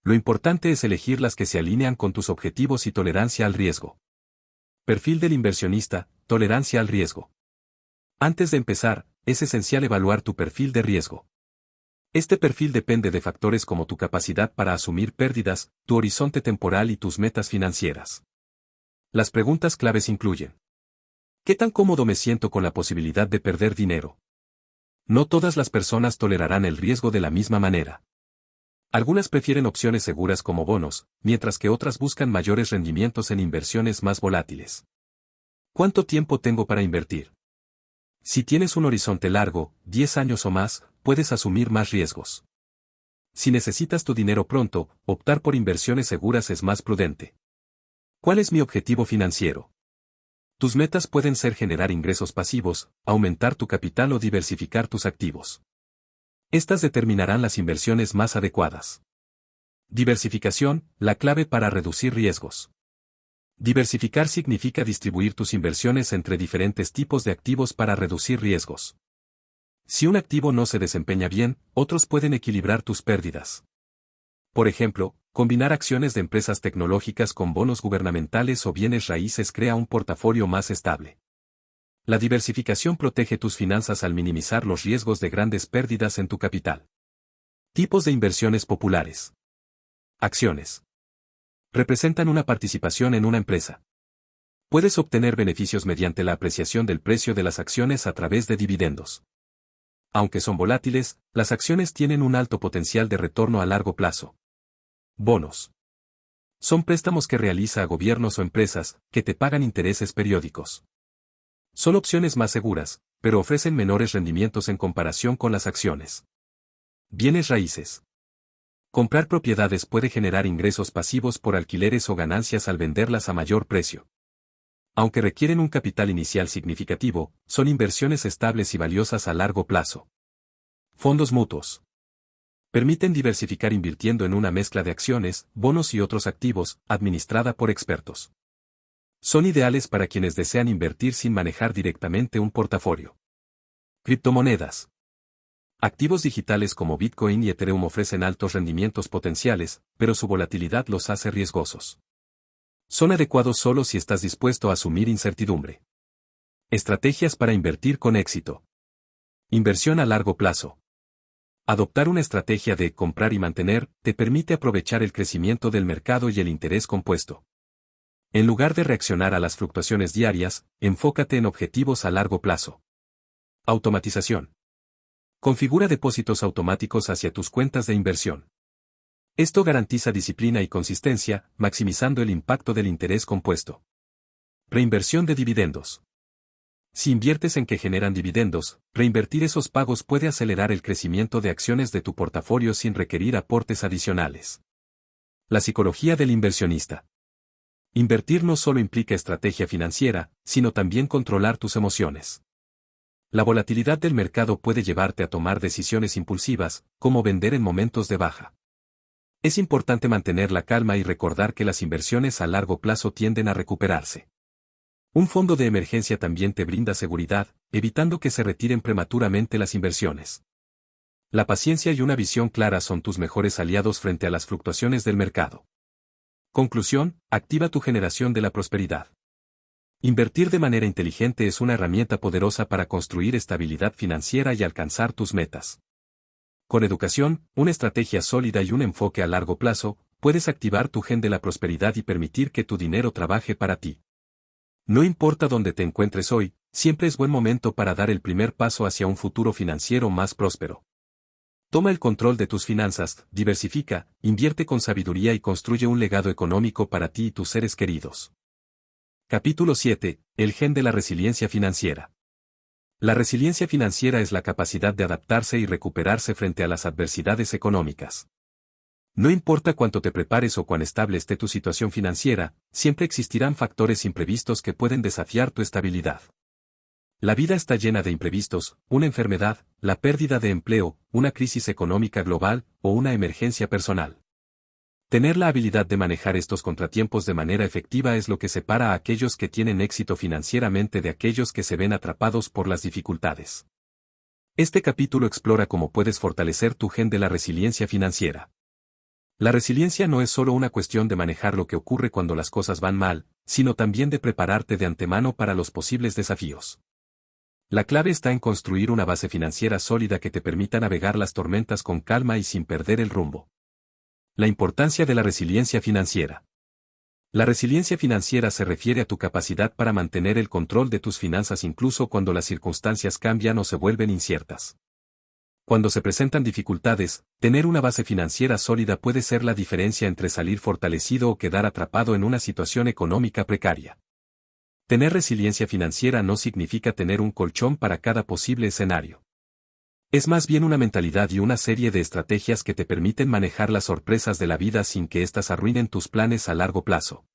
Lo importante es elegir las que se alinean con tus objetivos y tolerancia al riesgo. Perfil del inversionista, tolerancia al riesgo. Antes de empezar, es esencial evaluar tu perfil de riesgo. Este perfil depende de factores como tu capacidad para asumir pérdidas, tu horizonte temporal y tus metas financieras. Las preguntas claves incluyen: ¿qué tan cómodo me siento con la posibilidad de perder dinero? No todas las personas tolerarán el riesgo de la misma manera. Algunas prefieren opciones seguras como bonos, mientras que otras buscan mayores rendimientos en inversiones más volátiles. ¿Cuánto tiempo tengo para invertir? Si tienes un horizonte largo, 10 años o más, puedes asumir más riesgos. Si necesitas tu dinero pronto, optar por inversiones seguras es más prudente. ¿Cuál es mi objetivo financiero? Tus metas pueden ser generar ingresos pasivos, aumentar tu capital o diversificar tus activos. Estas determinarán las inversiones más adecuadas. Diversificación, la clave para reducir riesgos. Diversificar significa distribuir tus inversiones entre diferentes tipos de activos para reducir riesgos. Si un activo no se desempeña bien, otros pueden equilibrar tus pérdidas. Por ejemplo, combinar acciones de empresas tecnológicas con bonos gubernamentales o bienes raíces crea un portafolio más estable. La diversificación protege tus finanzas al minimizar los riesgos de grandes pérdidas en tu capital. Tipos de inversiones populares. Acciones. Representan una participación en una empresa. Puedes obtener beneficios mediante la apreciación del precio de las acciones a través de dividendos. Aunque son volátiles, las acciones tienen un alto potencial de retorno a largo plazo. Bonos. Son préstamos que realiza a gobiernos o empresas, que te pagan intereses periódicos. Son opciones más seguras, pero ofrecen menores rendimientos en comparación con las acciones. Bienes raíces. Comprar propiedades puede generar ingresos pasivos por alquileres o ganancias al venderlas a mayor precio. Aunque requieren un capital inicial significativo, son inversiones estables y valiosas a largo plazo. Fondos mutuos. Permiten diversificar invirtiendo en una mezcla de acciones, bonos y otros activos, administrada por expertos. Son ideales para quienes desean invertir sin manejar directamente un portafolio. Criptomonedas. Activos digitales como Bitcoin y Ethereum ofrecen altos rendimientos potenciales, pero su volatilidad los hace riesgosos. Son adecuados solo si estás dispuesto a asumir incertidumbre. Estrategias para invertir con éxito. Inversión a largo plazo. Adoptar una estrategia de comprar y mantener te permite aprovechar el crecimiento del mercado y el interés compuesto. En lugar de reaccionar a las fluctuaciones diarias, enfócate en objetivos a largo plazo. Automatización. Configura depósitos automáticos hacia tus cuentas de inversión. Esto garantiza disciplina y consistencia, maximizando el impacto del interés compuesto. Reinversión de dividendos. Si inviertes en que generan dividendos, reinvertir esos pagos puede acelerar el crecimiento de acciones de tu portafolio sin requerir aportes adicionales. La psicología del inversionista. Invertir no solo implica estrategia financiera, sino también controlar tus emociones. La volatilidad del mercado puede llevarte a tomar decisiones impulsivas, como vender en momentos de baja. Es importante mantener la calma y recordar que las inversiones a largo plazo tienden a recuperarse. Un fondo de emergencia también te brinda seguridad, evitando que se retiren prematuramente las inversiones. La paciencia y una visión clara son tus mejores aliados frente a las fluctuaciones del mercado. Conclusión, activa tu generación de la prosperidad. Invertir de manera inteligente es una herramienta poderosa para construir estabilidad financiera y alcanzar tus metas. Con educación, una estrategia sólida y un enfoque a largo plazo, puedes activar tu gen de la prosperidad y permitir que tu dinero trabaje para ti. No importa dónde te encuentres hoy, siempre es buen momento para dar el primer paso hacia un futuro financiero más próspero. Toma el control de tus finanzas, diversifica, invierte con sabiduría y construye un legado económico para ti y tus seres queridos. Capítulo 7. El gen de la resiliencia financiera. La resiliencia financiera es la capacidad de adaptarse y recuperarse frente a las adversidades económicas. No importa cuánto te prepares o cuán estable esté tu situación financiera, siempre existirán factores imprevistos que pueden desafiar tu estabilidad. La vida está llena de imprevistos, una enfermedad, la pérdida de empleo, una crisis económica global, o una emergencia personal. Tener la habilidad de manejar estos contratiempos de manera efectiva es lo que separa a aquellos que tienen éxito financieramente de aquellos que se ven atrapados por las dificultades. Este capítulo explora cómo puedes fortalecer tu gen de la resiliencia financiera. La resiliencia no es solo una cuestión de manejar lo que ocurre cuando las cosas van mal, sino también de prepararte de antemano para los posibles desafíos. La clave está en construir una base financiera sólida que te permita navegar las tormentas con calma y sin perder el rumbo. La importancia de la resiliencia financiera. La resiliencia financiera se refiere a tu capacidad para mantener el control de tus finanzas incluso cuando las circunstancias cambian o se vuelven inciertas. Cuando se presentan dificultades, tener una base financiera sólida puede ser la diferencia entre salir fortalecido o quedar atrapado en una situación económica precaria. Tener resiliencia financiera no significa tener un colchón para cada posible escenario. Es más bien una mentalidad y una serie de estrategias que te permiten manejar las sorpresas de la vida sin que éstas arruinen tus planes a largo plazo.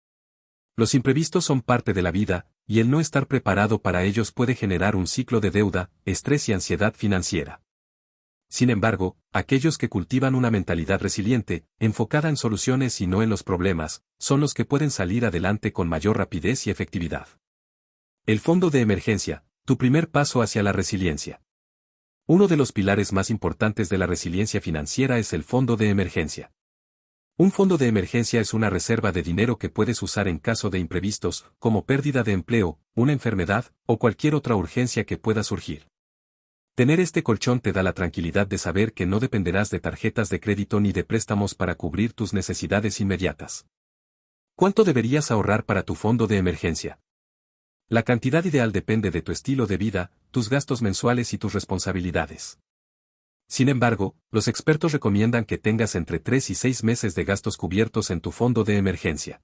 Los imprevistos son parte de la vida, y el no estar preparado para ellos puede generar un ciclo de deuda, estrés y ansiedad financiera. Sin embargo, aquellos que cultivan una mentalidad resiliente, enfocada en soluciones y no en los problemas, son los que pueden salir adelante con mayor rapidez y efectividad. El fondo de emergencia, tu primer paso hacia la resiliencia. Uno de los pilares más importantes de la resiliencia financiera es el fondo de emergencia. Un fondo de emergencia es una reserva de dinero que puedes usar en caso de imprevistos, como pérdida de empleo, una enfermedad, o cualquier otra urgencia que pueda surgir. Tener este colchón te da la tranquilidad de saber que no dependerás de tarjetas de crédito ni de préstamos para cubrir tus necesidades inmediatas. ¿Cuánto deberías ahorrar para tu fondo de emergencia? La cantidad ideal depende de tu estilo de vida, tus gastos mensuales y tus responsabilidades. Sin embargo, los expertos recomiendan que tengas entre 3 y 6 meses de gastos cubiertos en tu fondo de emergencia.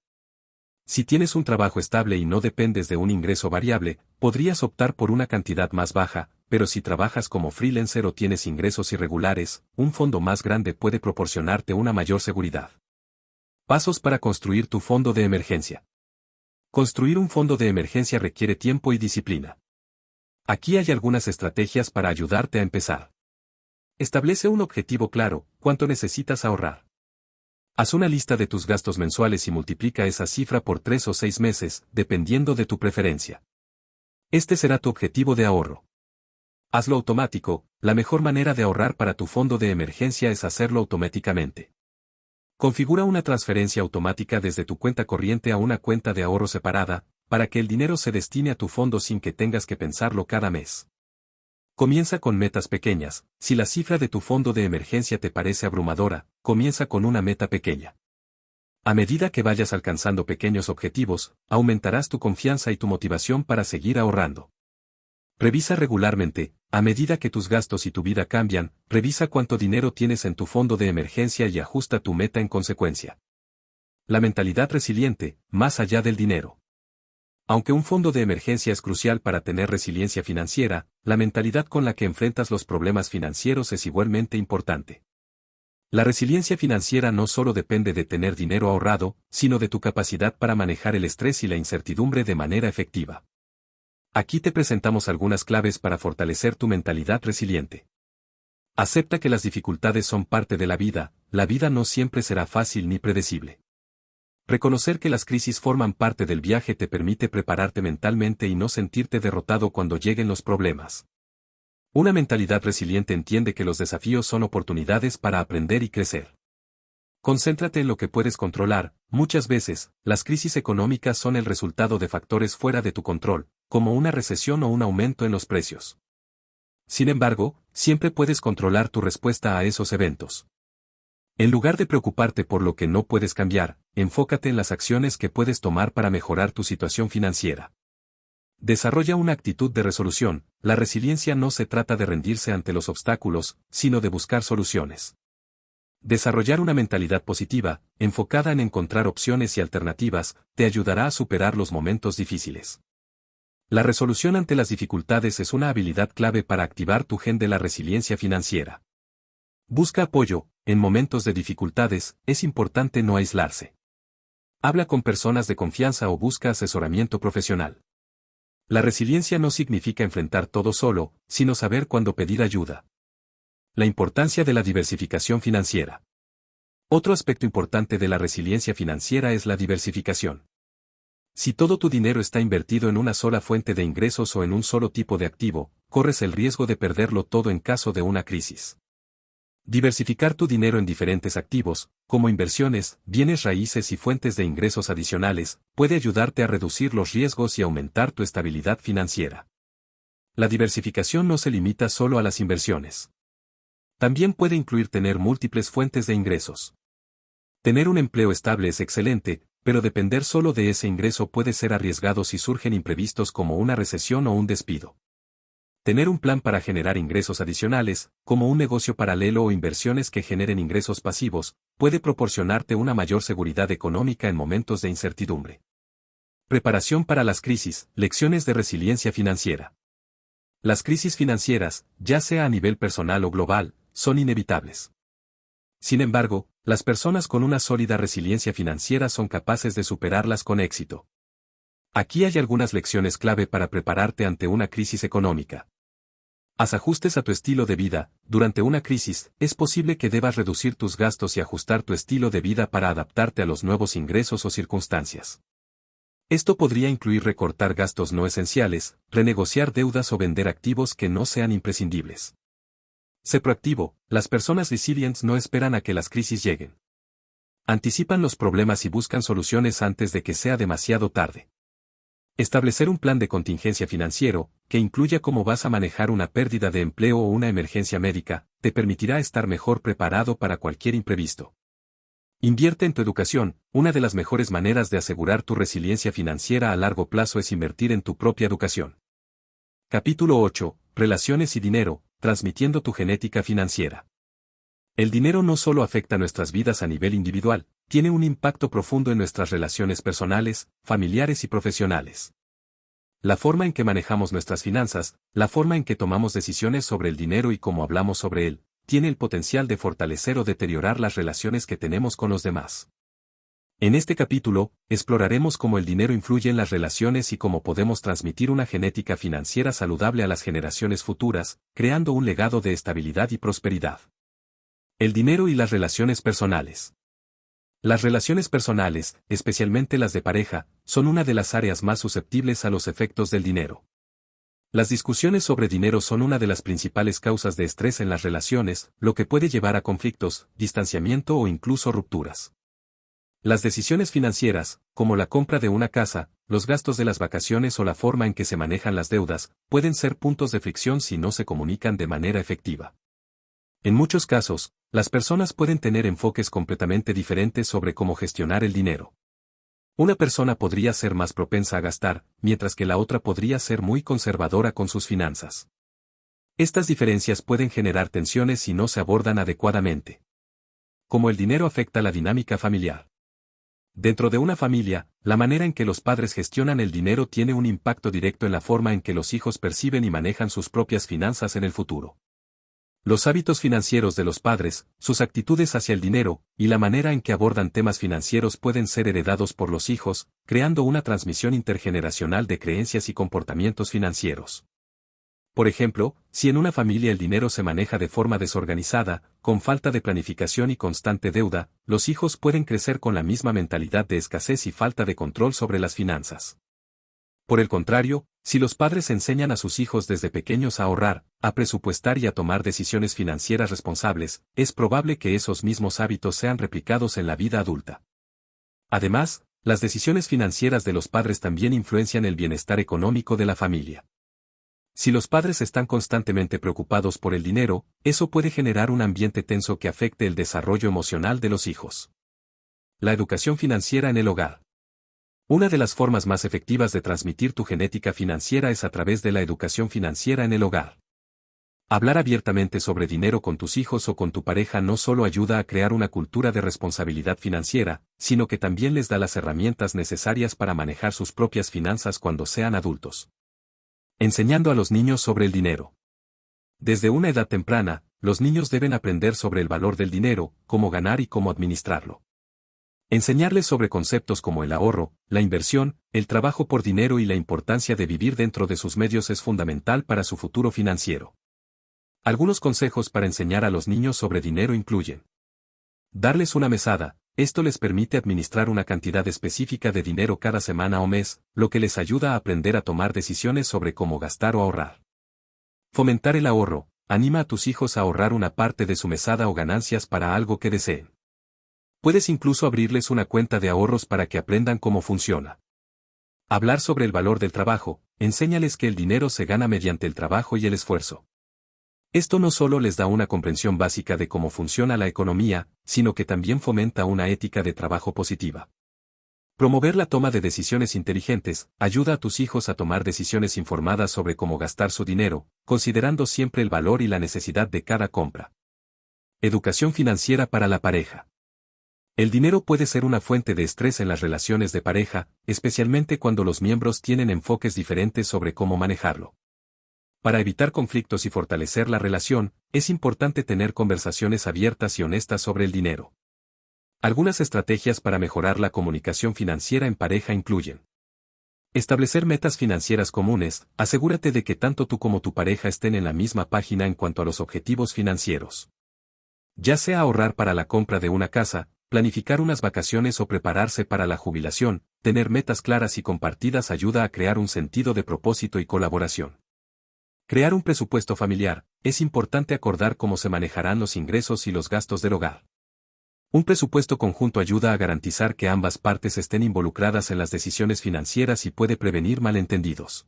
Si tienes un trabajo estable y no dependes de un ingreso variable, podrías optar por una cantidad más baja, pero si trabajas como freelancer o tienes ingresos irregulares, un fondo más grande puede proporcionarte una mayor seguridad. Pasos para construir tu fondo de emergencia. Construir un fondo de emergencia requiere tiempo y disciplina. Aquí hay algunas estrategias para ayudarte a empezar. Establece un objetivo claro, ¿cuánto necesitas ahorrar? Haz una lista de tus gastos mensuales y multiplica esa cifra por 3 o 6 meses, dependiendo de tu preferencia. Este será tu objetivo de ahorro. Hazlo automático, la mejor manera de ahorrar para tu fondo de emergencia es hacerlo automáticamente. Configura una transferencia automática desde tu cuenta corriente a una cuenta de ahorro separada, para que el dinero se destine a tu fondo sin que tengas que pensarlo cada mes. Comienza con metas pequeñas. Si la cifra de tu fondo de emergencia te parece abrumadora, comienza con una meta pequeña. A medida que vayas alcanzando pequeños objetivos, aumentarás tu confianza y tu motivación para seguir ahorrando. Revisa regularmente, a medida que tus gastos y tu vida cambian, revisa cuánto dinero tienes en tu fondo de emergencia y ajusta tu meta en consecuencia. La mentalidad resiliente, más allá del dinero. Aunque un fondo de emergencia es crucial para tener resiliencia financiera, la mentalidad con la que enfrentas los problemas financieros es igualmente importante. La resiliencia financiera no solo depende de tener dinero ahorrado, sino de tu capacidad para manejar el estrés y la incertidumbre de manera efectiva. Aquí te presentamos algunas claves para fortalecer tu mentalidad resiliente. Acepta que las dificultades son parte de la vida no siempre será fácil ni predecible. Reconocer que las crisis forman parte del viaje te permite prepararte mentalmente y no sentirte derrotado cuando lleguen los problemas. Una mentalidad resiliente entiende que los desafíos son oportunidades para aprender y crecer. Concéntrate en lo que puedes controlar. Muchas veces, las crisis económicas son el resultado de factores fuera de tu control, como una recesión o un aumento en los precios. Sin embargo, siempre puedes controlar tu respuesta a esos eventos. En lugar de preocuparte por lo que no puedes cambiar, enfócate en las acciones que puedes tomar para mejorar tu situación financiera. Desarrolla una actitud de resolución. La resiliencia no se trata de rendirse ante los obstáculos, sino de buscar soluciones. Desarrollar una mentalidad positiva, enfocada en encontrar opciones y alternativas, te ayudará a superar los momentos difíciles. La resolución ante las dificultades es una habilidad clave para activar tu gen de la resiliencia financiera. Busca apoyo. En momentos de dificultades, es importante no aislarse. Habla con personas de confianza o busca asesoramiento profesional. La resiliencia no significa enfrentar todo solo, sino saber cuándo pedir ayuda. La importancia de la diversificación financiera. Otro aspecto importante de la resiliencia financiera es la diversificación. Si todo tu dinero está invertido en una sola fuente de ingresos o en un solo tipo de activo, corres el riesgo de perderlo todo en caso de una crisis. Diversificar tu dinero en diferentes activos, como inversiones, bienes raíces y fuentes de ingresos adicionales, puede ayudarte a reducir los riesgos y aumentar tu estabilidad financiera. La diversificación no se limita solo a las inversiones. También puede incluir tener múltiples fuentes de ingresos. Tener un empleo estable es excelente, pero depender solo de ese ingreso puede ser arriesgado si surgen imprevistos como una recesión o un despido. Tener un plan para generar ingresos adicionales, como un negocio paralelo o inversiones que generen ingresos pasivos, puede proporcionarte una mayor seguridad económica en momentos de incertidumbre. Preparación para las crisis, lecciones de resiliencia financiera. Las crisis financieras, ya sea a nivel personal o global, son inevitables. Sin embargo, las personas con una sólida resiliencia financiera son capaces de superarlas con éxito. Aquí hay algunas lecciones clave para prepararte ante una crisis económica. Haz ajustes a tu estilo de vida. Durante una crisis, es posible que debas reducir tus gastos y ajustar tu estilo de vida para adaptarte a los nuevos ingresos o circunstancias. Esto podría incluir recortar gastos no esenciales, renegociar deudas o vender activos que no sean imprescindibles. Sé proactivo. Las personas resilientes no esperan a que las crisis lleguen. Anticipan los problemas y buscan soluciones antes de que sea demasiado tarde. Establecer un plan de contingencia financiero, que incluya cómo vas a manejar una pérdida de empleo o una emergencia médica, te permitirá estar mejor preparado para cualquier imprevisto. Invierte en tu educación. Una de las mejores maneras de asegurar tu resiliencia financiera a largo plazo es invertir en tu propia educación. Capítulo 8. Relaciones y dinero, transmitiendo tu genética financiera. El dinero no solo afecta nuestras vidas a nivel individual, tiene un impacto profundo en nuestras relaciones personales, familiares y profesionales. La forma en que manejamos nuestras finanzas, la forma en que tomamos decisiones sobre el dinero y cómo hablamos sobre él, tiene el potencial de fortalecer o deteriorar las relaciones que tenemos con los demás. En este capítulo, exploraremos cómo el dinero influye en las relaciones y cómo podemos transmitir una genética financiera saludable a las generaciones futuras, creando un legado de estabilidad y prosperidad. El dinero y las relaciones personales. Las relaciones personales, especialmente las de pareja, son una de las áreas más susceptibles a los efectos del dinero. Las discusiones sobre dinero son una de las principales causas de estrés en las relaciones, lo que puede llevar a conflictos, distanciamiento o incluso rupturas. Las decisiones financieras, como la compra de una casa, los gastos de las vacaciones o la forma en que se manejan las deudas, pueden ser puntos de fricción si no se comunican de manera efectiva. En muchos casos, las personas pueden tener enfoques completamente diferentes sobre cómo gestionar el dinero. Una persona podría ser más propensa a gastar, mientras que la otra podría ser muy conservadora con sus finanzas. Estas diferencias pueden generar tensiones si no se abordan adecuadamente. Cómo el dinero afecta la dinámica familiar. Dentro de una familia, la manera en que los padres gestionan el dinero tiene un impacto directo en la forma en que los hijos perciben y manejan sus propias finanzas en el futuro. Los hábitos financieros de los padres, sus actitudes hacia el dinero, y la manera en que abordan temas financieros pueden ser heredados por los hijos, creando una transmisión intergeneracional de creencias y comportamientos financieros. Por ejemplo, si en una familia el dinero se maneja de forma desorganizada, con falta de planificación y constante deuda, los hijos pueden crecer con la misma mentalidad de escasez y falta de control sobre las finanzas. Por el contrario, si los padres enseñan a sus hijos desde pequeños a ahorrar, a presupuestar y a tomar decisiones financieras responsables, es probable que esos mismos hábitos sean replicados en la vida adulta. Además, las decisiones financieras de los padres también influencian el bienestar económico de la familia. Si los padres están constantemente preocupados por el dinero, eso puede generar un ambiente tenso que afecte el desarrollo emocional de los hijos. La educación financiera en el hogar. Una de las formas más efectivas de transmitir tu genética financiera es a través de la educación financiera en el hogar. Hablar abiertamente sobre dinero con tus hijos o con tu pareja no solo ayuda a crear una cultura de responsabilidad financiera, sino que también les da las herramientas necesarias para manejar sus propias finanzas cuando sean adultos. Enseñando a los niños sobre el dinero. Desde una edad temprana, los niños deben aprender sobre el valor del dinero, cómo ganar y cómo administrarlo. Enseñarles sobre conceptos como el ahorro, la inversión, el trabajo por dinero y la importancia de vivir dentro de sus medios es fundamental para su futuro financiero. Algunos consejos para enseñar a los niños sobre dinero incluyen: darles una mesada. Esto les permite administrar una cantidad específica de dinero cada semana o mes, lo que les ayuda a aprender a tomar decisiones sobre cómo gastar o ahorrar. Fomentar el ahorro. Anima a tus hijos a ahorrar una parte de su mesada o ganancias para algo que deseen. Puedes incluso abrirles una cuenta de ahorros para que aprendan cómo funciona. Hablar sobre el valor del trabajo. Enséñales que el dinero se gana mediante el trabajo y el esfuerzo. Esto no solo les da una comprensión básica de cómo funciona la economía, sino que también fomenta una ética de trabajo positiva. Promover la toma de decisiones inteligentes. Ayuda a tus hijos a tomar decisiones informadas sobre cómo gastar su dinero, considerando siempre el valor y la necesidad de cada compra. Educación financiera para la pareja. El dinero puede ser una fuente de estrés en las relaciones de pareja, especialmente cuando los miembros tienen enfoques diferentes sobre cómo manejarlo. Para evitar conflictos y fortalecer la relación, es importante tener conversaciones abiertas y honestas sobre el dinero. Algunas estrategias para mejorar la comunicación financiera en pareja incluyen: establecer metas financieras comunes. Asegúrate de que tanto tú como tu pareja estén en la misma página en cuanto a los objetivos financieros. Ya sea ahorrar para la compra de una casa, planificar unas vacaciones o prepararse para la jubilación, tener metas claras y compartidas ayuda a crear un sentido de propósito y colaboración. Crear un presupuesto familiar. Es importante acordar cómo se manejarán los ingresos y los gastos del hogar. Un presupuesto conjunto ayuda a garantizar que ambas partes estén involucradas en las decisiones financieras y puede prevenir malentendidos.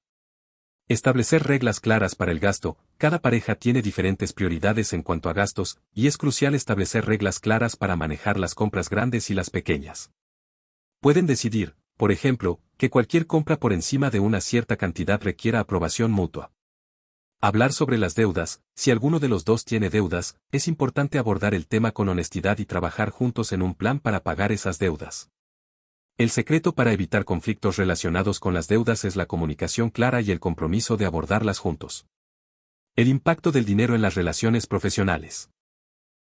Establecer reglas claras para el gasto. Cada pareja tiene diferentes prioridades en cuanto a gastos, y es crucial establecer reglas claras para manejar las compras grandes y las pequeñas. Pueden decidir, por ejemplo, que cualquier compra por encima de una cierta cantidad requiera aprobación mutua. Hablar sobre las deudas. Si alguno de los dos tiene deudas, es importante abordar el tema con honestidad y trabajar juntos en un plan para pagar esas deudas. El secreto para evitar conflictos relacionados con las deudas es la comunicación clara y el compromiso de abordarlas juntos. El impacto del dinero en las relaciones profesionales.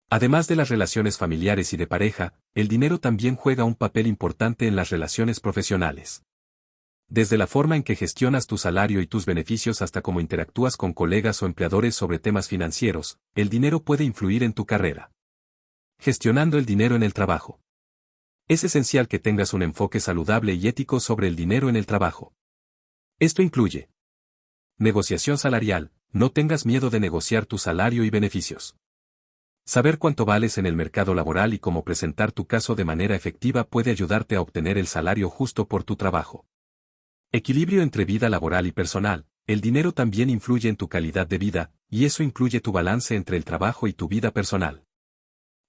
Además de las relaciones familiares y de pareja, el dinero también juega un papel importante en las relaciones profesionales. Desde la forma en que gestionas tu salario y tus beneficios hasta cómo interactúas con colegas o empleadores sobre temas financieros, el dinero puede influir en tu carrera. Gestionando el dinero en el trabajo. Es esencial que tengas un enfoque saludable y ético sobre el dinero en el trabajo. Esto incluye: negociación salarial. No tengas miedo de negociar tu salario y beneficios. Saber cuánto vales en el mercado laboral y cómo presentar tu caso de manera efectiva puede ayudarte a obtener el salario justo por tu trabajo. Equilibrio entre vida laboral y personal. El dinero también influye en tu calidad de vida, y eso incluye tu balance entre el trabajo y tu vida personal.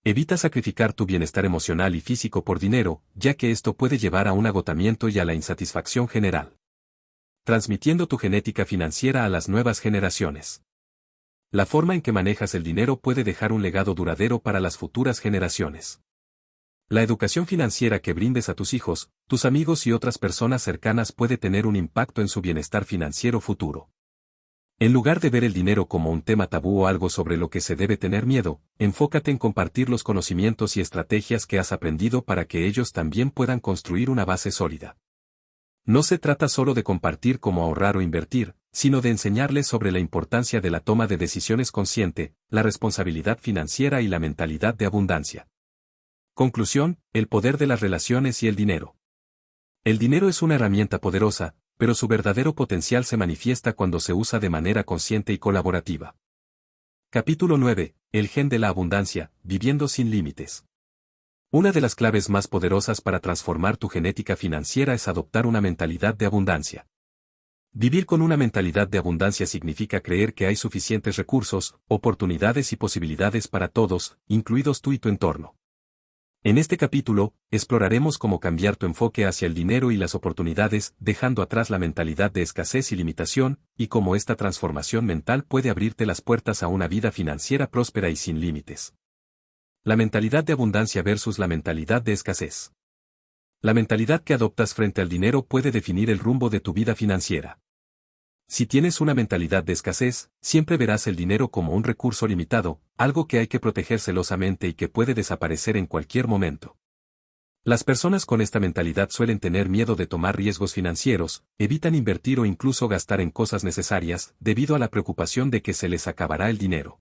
Evita sacrificar tu bienestar emocional y físico por dinero, ya que esto puede llevar a un agotamiento y a la insatisfacción general. Transmitiendo tu genética financiera a las nuevas generaciones. La forma en que manejas el dinero puede dejar un legado duradero para las futuras generaciones. La educación financiera que brindes a tus hijos, tus amigos y otras personas cercanas puede tener un impacto en su bienestar financiero futuro. En lugar de ver el dinero como un tema tabú o algo sobre lo que se debe tener miedo, enfócate en compartir los conocimientos y estrategias que has aprendido para que ellos también puedan construir una base sólida. No se trata solo de compartir cómo ahorrar o invertir, sino de enseñarles sobre la importancia de la toma de decisiones consciente, la responsabilidad financiera y la mentalidad de abundancia. Conclusión: el poder de las relaciones y el dinero. El dinero es una herramienta poderosa, pero su verdadero potencial se manifiesta cuando se usa de manera consciente y colaborativa. Capítulo 9. El gen de la abundancia, viviendo sin límites. Una de las claves más poderosas para transformar tu genética financiera es adoptar una mentalidad de abundancia. Vivir con una mentalidad de abundancia significa creer que hay suficientes recursos, oportunidades y posibilidades para todos, incluidos tú y tu entorno. En este capítulo, exploraremos cómo cambiar tu enfoque hacia el dinero y las oportunidades, dejando atrás la mentalidad de escasez y limitación, y cómo esta transformación mental puede abrirte las puertas a una vida financiera próspera y sin límites. La mentalidad de abundancia versus la mentalidad de escasez. La mentalidad que adoptas frente al dinero puede definir el rumbo de tu vida financiera. Si tienes una mentalidad de escasez, siempre verás el dinero como un recurso limitado, algo que hay que proteger celosamente y que puede desaparecer en cualquier momento. Las personas con esta mentalidad suelen tener miedo de tomar riesgos financieros, evitan invertir o incluso gastar en cosas necesarias, debido a la preocupación de que se les acabará el dinero.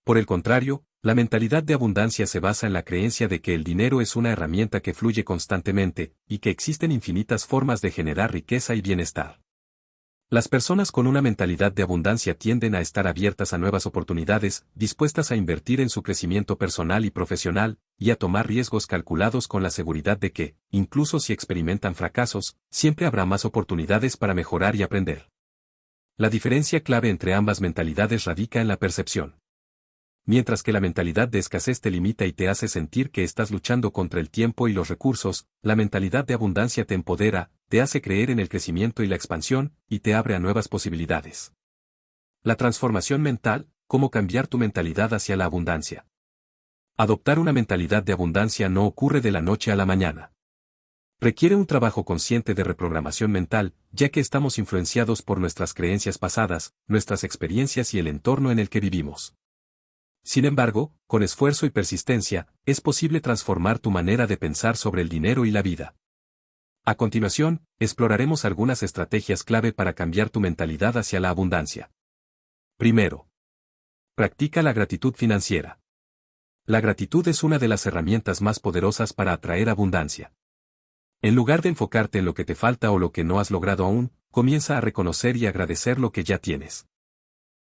Por el contrario, la mentalidad de abundancia se basa en la creencia de que el dinero es una herramienta que fluye constantemente, y que existen infinitas formas de generar riqueza y bienestar. Las personas con una mentalidad de abundancia tienden a estar abiertas a nuevas oportunidades, dispuestas a invertir en su crecimiento personal y profesional, y a tomar riesgos calculados con la seguridad de que, incluso si experimentan fracasos, siempre habrá más oportunidades para mejorar y aprender. La diferencia clave entre ambas mentalidades radica en la percepción. Mientras que la mentalidad de escasez te limita y te hace sentir que estás luchando contra el tiempo y los recursos, la mentalidad de abundancia te empodera, te hace creer en el crecimiento y la expansión, y te abre a nuevas posibilidades. La transformación mental: ¿cómo cambiar tu mentalidad hacia la abundancia? Adoptar una mentalidad de abundancia no ocurre de la noche a la mañana. Requiere un trabajo consciente de reprogramación mental, ya que estamos influenciados por nuestras creencias pasadas, nuestras experiencias y el entorno en el que vivimos. Sin embargo, con esfuerzo y persistencia, es posible transformar tu manera de pensar sobre el dinero y la vida. A continuación, exploraremos algunas estrategias clave para cambiar tu mentalidad hacia la abundancia. Primero, practica la gratitud financiera. La gratitud es una de las herramientas más poderosas para atraer abundancia. En lugar de enfocarte en lo que te falta o lo que no has logrado aún, comienza a reconocer y agradecer lo que ya tienes.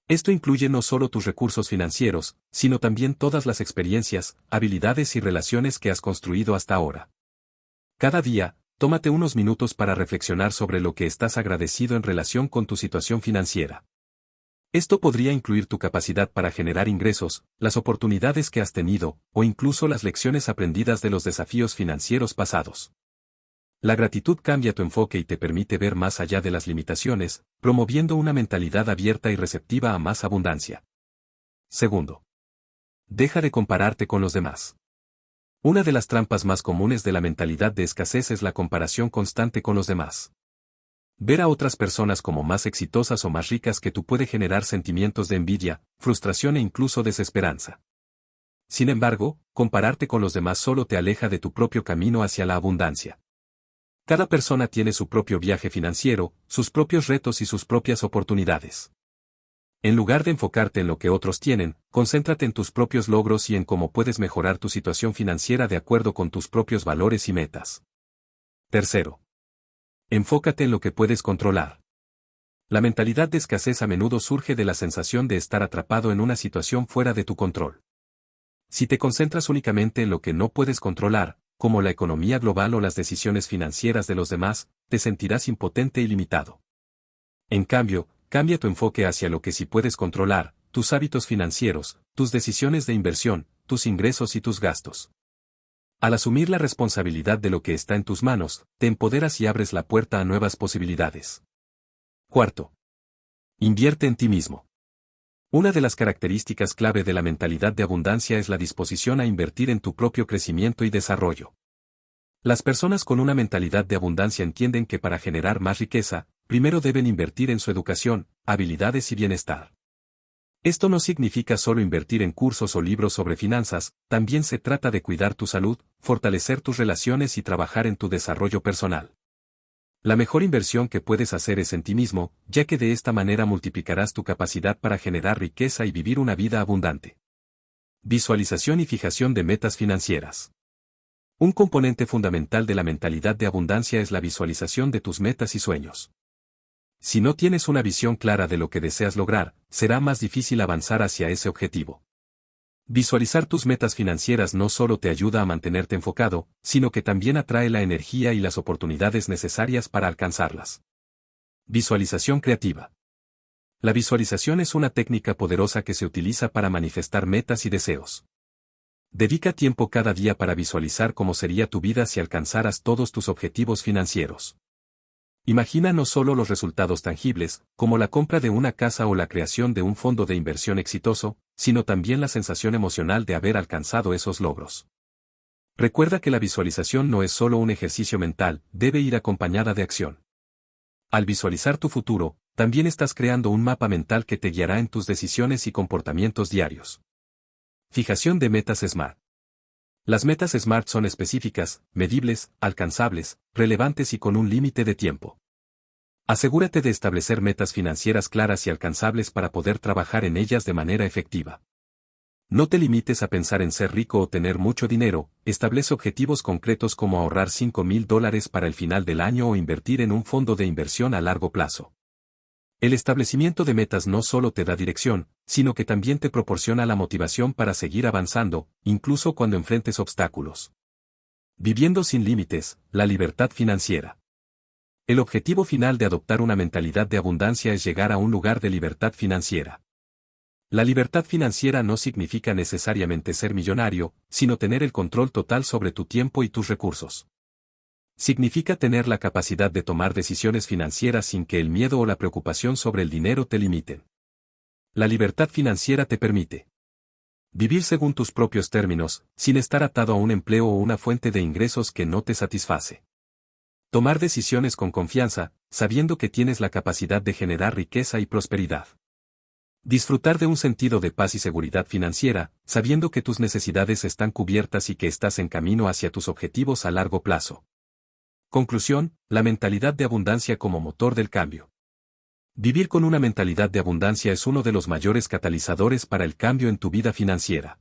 Esto incluye no solo tus recursos financieros, sino también todas las experiencias, habilidades y relaciones que has construido hasta ahora. Cada día, tómate unos minutos para reflexionar sobre lo que estás agradecido en relación con tu situación financiera. Esto podría incluir tu capacidad para generar ingresos, las oportunidades que has tenido, o incluso las lecciones aprendidas de los desafíos financieros pasados. La gratitud cambia tu enfoque y te permite ver más allá de las limitaciones, promoviendo una mentalidad abierta y receptiva a más abundancia. Segundo, deja de compararte con los demás. Una de las trampas más comunes de la mentalidad de escasez es la comparación constante con los demás. Ver a otras personas como más exitosas o más ricas que tú puede generar sentimientos de envidia, frustración e incluso desesperanza. Sin embargo, compararte con los demás solo te aleja de tu propio camino hacia la abundancia. Cada persona tiene su propio viaje financiero, sus propios retos y sus propias oportunidades. En lugar de enfocarte en lo que otros tienen, concéntrate en tus propios logros y en cómo puedes mejorar tu situación financiera de acuerdo con tus propios valores y metas. Tercero, enfócate en lo que puedes controlar. La mentalidad de escasez a menudo surge de la sensación de estar atrapado en una situación fuera de tu control. Si te concentras únicamente en lo que no puedes controlar, como la economía global o las decisiones financieras de los demás, te sentirás impotente y limitado. En cambio, cambia tu enfoque hacia lo que sí puedes controlar, tus hábitos financieros, tus decisiones de inversión, tus ingresos y tus gastos. Al asumir la responsabilidad de lo que está en tus manos, te empoderas y abres la puerta a nuevas posibilidades. Cuarto. Invierte en ti mismo. Una de las características clave de la mentalidad de abundancia es la disposición a invertir en tu propio crecimiento y desarrollo. Las personas con una mentalidad de abundancia entienden que para generar más riqueza, primero deben invertir en su educación, habilidades y bienestar. Esto no significa solo invertir en cursos o libros sobre finanzas, también se trata de cuidar tu salud, fortalecer tus relaciones y trabajar en tu desarrollo personal. La mejor inversión que puedes hacer es en ti mismo, ya que de esta manera multiplicarás tu capacidad para generar riqueza y vivir una vida abundante. Visualización y fijación de metas financieras. Un componente fundamental de la mentalidad de abundancia es la visualización de tus metas y sueños. Si no tienes una visión clara de lo que deseas lograr, será más difícil avanzar hacia ese objetivo. Visualizar tus metas financieras no solo te ayuda a mantenerte enfocado, sino que también atrae la energía y las oportunidades necesarias para alcanzarlas. Visualización creativa. La visualización es una técnica poderosa que se utiliza para manifestar metas y deseos. Dedica tiempo cada día para visualizar cómo sería tu vida si alcanzaras todos tus objetivos financieros. Imagina no solo los resultados tangibles, como la compra de una casa o la creación de un fondo de inversión exitoso, sino también la sensación emocional de haber alcanzado esos logros. Recuerda que la visualización no es solo un ejercicio mental, debe ir acompañada de acción. Al visualizar tu futuro, también estás creando un mapa mental que te guiará en tus decisiones y comportamientos diarios. Fijación de metas SMART. Las metas SMART son específicas, medibles, alcanzables, relevantes y con un límite de tiempo. Asegúrate de establecer metas financieras claras y alcanzables para poder trabajar en ellas de manera efectiva. No te limites a pensar en ser rico o tener mucho dinero, establece objetivos concretos como ahorrar $5,000 para el final del año o invertir en un fondo de inversión a largo plazo. El establecimiento de metas no solo te da dirección, sino que también te proporciona la motivación para seguir avanzando, incluso cuando enfrentes obstáculos. Viviendo sin límites, la libertad financiera. El objetivo final de adoptar una mentalidad de abundancia es llegar a un lugar de libertad financiera. La libertad financiera no significa necesariamente ser millonario, sino tener el control total sobre tu tiempo y tus recursos. Significa tener la capacidad de tomar decisiones financieras sin que el miedo o la preocupación sobre el dinero te limiten. La libertad financiera te permite vivir según tus propios términos, sin estar atado a un empleo o una fuente de ingresos que no te satisface. Tomar decisiones con confianza, sabiendo que tienes la capacidad de generar riqueza y prosperidad. Disfrutar de un sentido de paz y seguridad financiera, sabiendo que tus necesidades están cubiertas y que estás en camino hacia tus objetivos a largo plazo. Conclusión, la mentalidad de abundancia como motor del cambio. Vivir con una mentalidad de abundancia es uno de los mayores catalizadores para el cambio en tu vida financiera.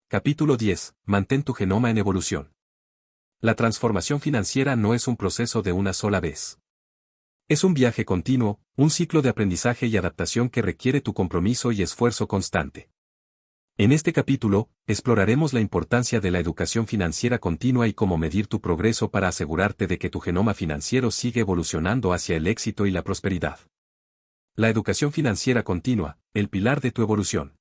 Capítulo 10. Mantén tu genoma en evolución. La transformación financiera no es un proceso de una sola vez. Es un viaje continuo, un ciclo de aprendizaje y adaptación que requiere tu compromiso y esfuerzo constante. En este capítulo, exploraremos la importancia de la educación financiera continua y cómo medir tu progreso para asegurarte de que tu genoma financiero sigue evolucionando hacia el éxito y la prosperidad. La educación financiera continua, el pilar de tu evolución.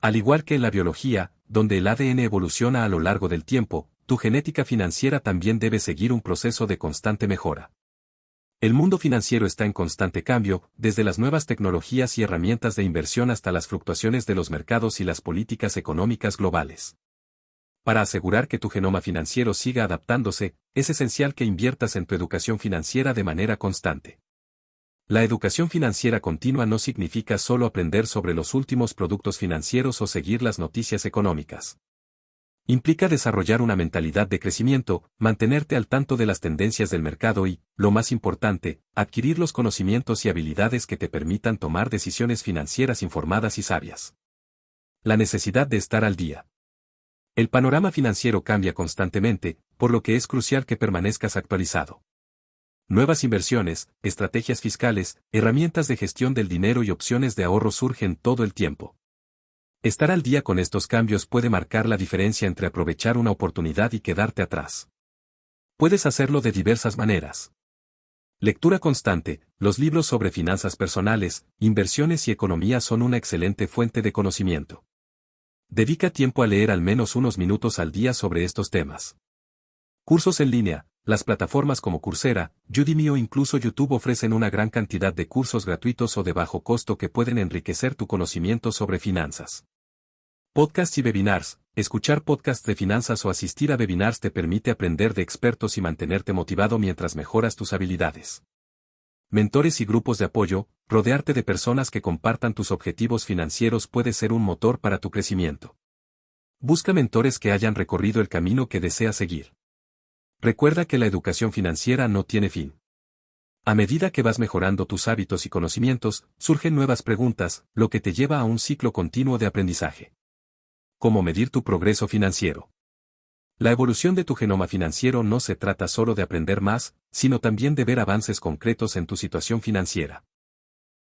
Al igual que en la biología, donde el ADN evoluciona a lo largo del tiempo, tu genética financiera también debe seguir un proceso de constante mejora. El mundo financiero está en constante cambio, desde las nuevas tecnologías y herramientas de inversión hasta las fluctuaciones de los mercados y las políticas económicas globales. Para asegurar que tu genoma financiero siga adaptándose, es esencial que inviertas en tu educación financiera de manera constante. La educación financiera continua no significa solo aprender sobre los últimos productos financieros o seguir las noticias económicas. Implica desarrollar una mentalidad de crecimiento, mantenerte al tanto de las tendencias del mercado y, lo más importante, adquirir los conocimientos y habilidades que te permitan tomar decisiones financieras informadas y sabias. La necesidad de estar al día. El panorama financiero cambia constantemente, por lo que es crucial que permanezcas actualizado. Nuevas inversiones, estrategias fiscales, herramientas de gestión del dinero y opciones de ahorro surgen todo el tiempo. Estar al día con estos cambios puede marcar la diferencia entre aprovechar una oportunidad y quedarte atrás. Puedes hacerlo de diversas maneras. Lectura constante. Los libros sobre finanzas personales, inversiones y economía son una excelente fuente de conocimiento. Dedica tiempo a leer al menos unos minutos al día sobre estos temas. Cursos en línea. Las plataformas como Coursera, Udemy o incluso YouTube ofrecen una gran cantidad de cursos gratuitos o de bajo costo que pueden enriquecer tu conocimiento sobre finanzas. Podcasts y webinars. Escuchar podcasts de finanzas o asistir a webinars te permite aprender de expertos y mantenerte motivado mientras mejoras tus habilidades. Mentores y grupos de apoyo. Rodearte de personas que compartan tus objetivos financieros puede ser un motor para tu crecimiento. Busca mentores que hayan recorrido el camino que deseas seguir. Recuerda que la educación financiera no tiene fin. A medida que vas mejorando tus hábitos y conocimientos, surgen nuevas preguntas, lo que te lleva a un ciclo continuo de aprendizaje. ¿Cómo medir tu progreso financiero? La evolución de tu genoma financiero no se trata solo de aprender más, sino también de ver avances concretos en tu situación financiera.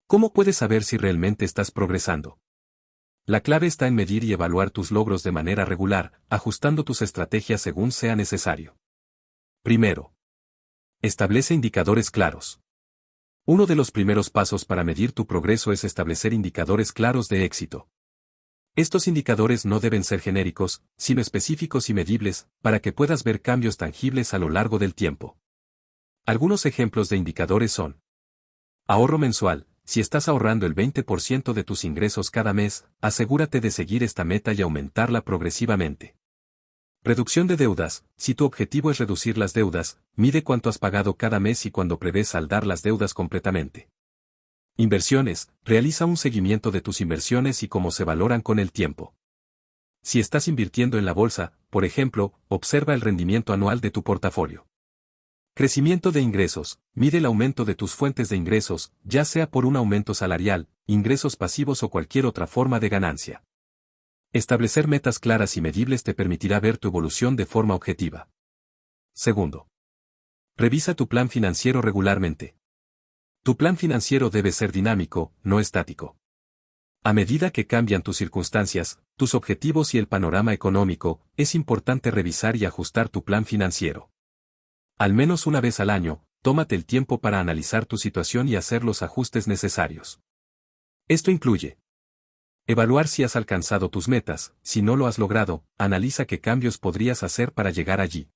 ¿Cómo puedes saber si realmente estás progresando? La clave está en medir y evaluar tus logros de manera regular, ajustando tus estrategias según sea necesario. Primero, establece indicadores claros. Uno de los primeros pasos para medir tu progreso es establecer indicadores claros de éxito. Estos indicadores no deben ser genéricos, sino específicos y medibles, para que puedas ver cambios tangibles a lo largo del tiempo. Algunos ejemplos de indicadores son: ahorro mensual. Si estás ahorrando el 20% de tus ingresos cada mes, asegúrate de seguir esta meta y aumentarla progresivamente. Reducción de deudas. Si tu objetivo es reducir las deudas, mide cuánto has pagado cada mes y cuándo prevés saldar las deudas completamente. Inversiones. Realiza un seguimiento de tus inversiones y cómo se valoran con el tiempo. Si estás invirtiendo en la bolsa, por ejemplo, observa el rendimiento anual de tu portafolio. Crecimiento de ingresos. Mide el aumento de tus fuentes de ingresos, ya sea por un aumento salarial, ingresos pasivos o cualquier otra forma de ganancia. Establecer metas claras y medibles te permitirá ver tu evolución de forma objetiva. Segundo, revisa tu plan financiero regularmente. Tu plan financiero debe ser dinámico, no estático. A medida que cambian tus circunstancias, tus objetivos y el panorama económico, es importante revisar y ajustar tu plan financiero. Al menos una vez al año, tómate el tiempo para analizar tu situación y hacer los ajustes necesarios. Esto incluye: evaluar si has alcanzado tus metas. Si no lo has logrado, analiza qué cambios podrías hacer para llegar allí.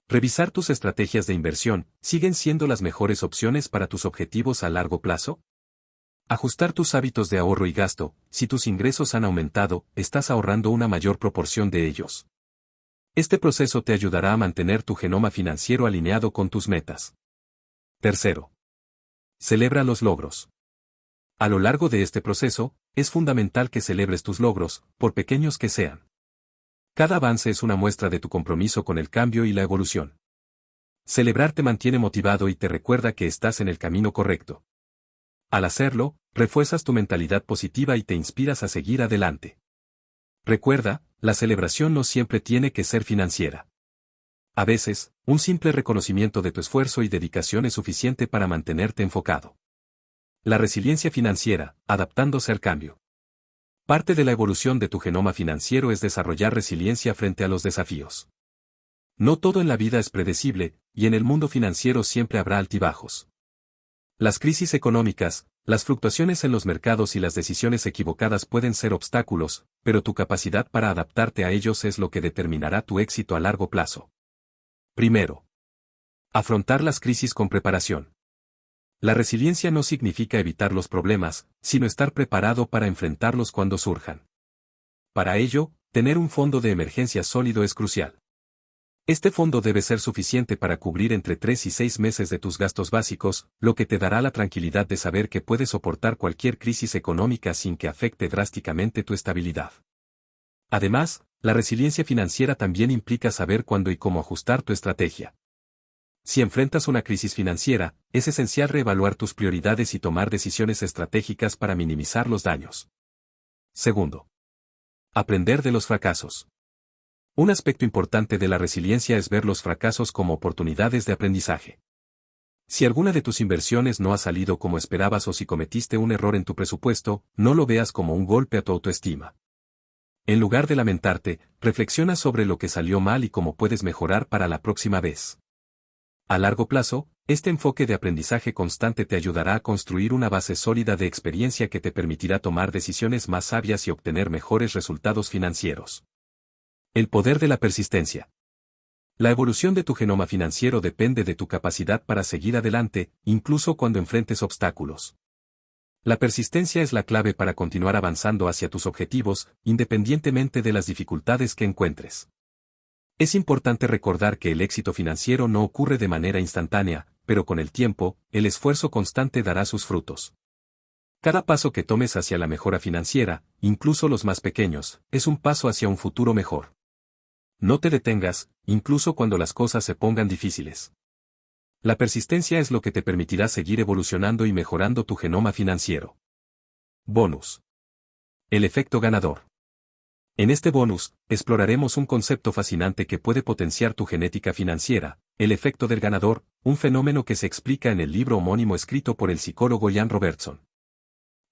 Revisar tus estrategias de inversión. ¿Siguen siendo las mejores opciones para tus objetivos a largo plazo? Ajustar tus hábitos de ahorro y gasto. Si tus ingresos han aumentado, estás ahorrando una mayor proporción de ellos. Este proceso te ayudará a mantener tu genoma financiero alineado con tus metas. Tercero, celebra los logros. A lo largo de este proceso, es fundamental que celebres tus logros, por pequeños que sean. Cada avance es una muestra de tu compromiso con el cambio y la evolución. Celebrar te mantiene motivado y te recuerda que estás en el camino correcto. Al hacerlo, refuerzas tu mentalidad positiva y te inspiras a seguir adelante. Recuerda, la celebración no siempre tiene que ser financiera. A veces, un simple reconocimiento de tu esfuerzo y dedicación es suficiente para mantenerte enfocado. La resiliencia financiera, adaptándose al cambio. Parte de la evolución de tu genoma financiero es desarrollar resiliencia frente a los desafíos. No todo en la vida es predecible, y en el mundo financiero siempre habrá altibajos. Las crisis económicas, las fluctuaciones en los mercados y las decisiones equivocadas pueden ser obstáculos, pero tu capacidad para adaptarte a ellos es lo que determinará tu éxito a largo plazo. Primero, afrontar las crisis con preparación. La resiliencia no significa evitar los problemas, sino estar preparado para enfrentarlos cuando surjan. Para ello, tener un fondo de emergencia sólido es crucial. Este fondo debe ser suficiente para cubrir entre 3 y 6 meses de tus gastos básicos, lo que te dará la tranquilidad de saber que puedes soportar cualquier crisis económica sin que afecte drásticamente tu estabilidad. Además, la resiliencia financiera también implica saber cuándo y cómo ajustar tu estrategia. Si enfrentas una crisis financiera, es esencial reevaluar tus prioridades y tomar decisiones estratégicas para minimizar los daños. Segundo, aprender de los fracasos. Un aspecto importante de la resiliencia es ver los fracasos como oportunidades de aprendizaje. Si alguna de tus inversiones no ha salido como esperabas o si cometiste un error en tu presupuesto, no lo veas como un golpe a tu autoestima. En lugar de lamentarte, reflexiona sobre lo que salió mal y cómo puedes mejorar para la próxima vez. A largo plazo, Este enfoque de aprendizaje constante te ayudará a construir una base sólida de experiencia que te permitirá tomar decisiones más sabias y obtener mejores resultados financieros. El poder de la persistencia. La evolución de tu genoma financiero depende de tu capacidad para seguir adelante, incluso cuando enfrentes obstáculos. La persistencia es la clave para continuar avanzando hacia tus objetivos, independientemente de las dificultades que encuentres. Es importante recordar que el éxito financiero no ocurre de manera instantánea, pero con el tiempo, el esfuerzo constante dará sus frutos. Cada paso que tomes hacia la mejora financiera, incluso los más pequeños, es un paso hacia un futuro mejor. No te detengas, incluso cuando las cosas se pongan difíciles. La persistencia es lo que te permitirá seguir evolucionando y mejorando tu genoma financiero. Bonus. El efecto ganador. En este bonus, exploraremos un concepto fascinante que puede potenciar tu genética financiera, el efecto del ganador, un fenómeno que se explica en el libro homónimo escrito por el psicólogo Ian Robertson.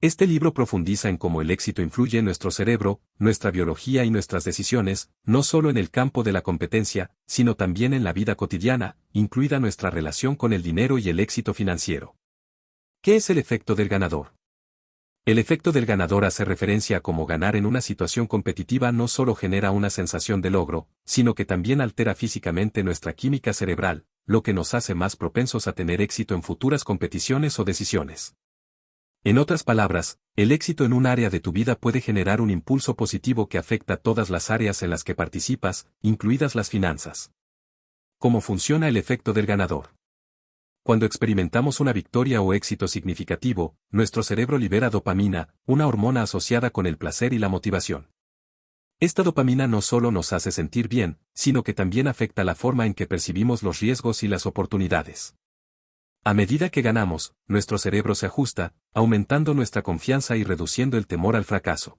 Este libro profundiza en cómo el éxito influye en nuestro cerebro, nuestra biología y nuestras decisiones, no solo en el campo de la competencia, sino también en la vida cotidiana, incluida nuestra relación con el dinero y el éxito financiero. ¿Qué es el efecto del ganador? El efecto del ganador hace referencia a cómo ganar en una situación competitiva no solo genera una sensación de logro, sino que también altera físicamente nuestra química cerebral, lo que nos hace más propensos a tener éxito en futuras competiciones o decisiones. En otras palabras, el éxito en un área de tu vida puede generar un impulso positivo que afecta todas las áreas en las que participas, incluidas las finanzas. ¿Cómo funciona el efecto del ganador? Cuando experimentamos una victoria o éxito significativo, nuestro cerebro libera dopamina, una hormona asociada con el placer y la motivación. Esta dopamina no solo nos hace sentir bien, sino que también afecta la forma en que percibimos los riesgos y las oportunidades. A medida que ganamos, nuestro cerebro se ajusta, aumentando nuestra confianza y reduciendo el temor al fracaso.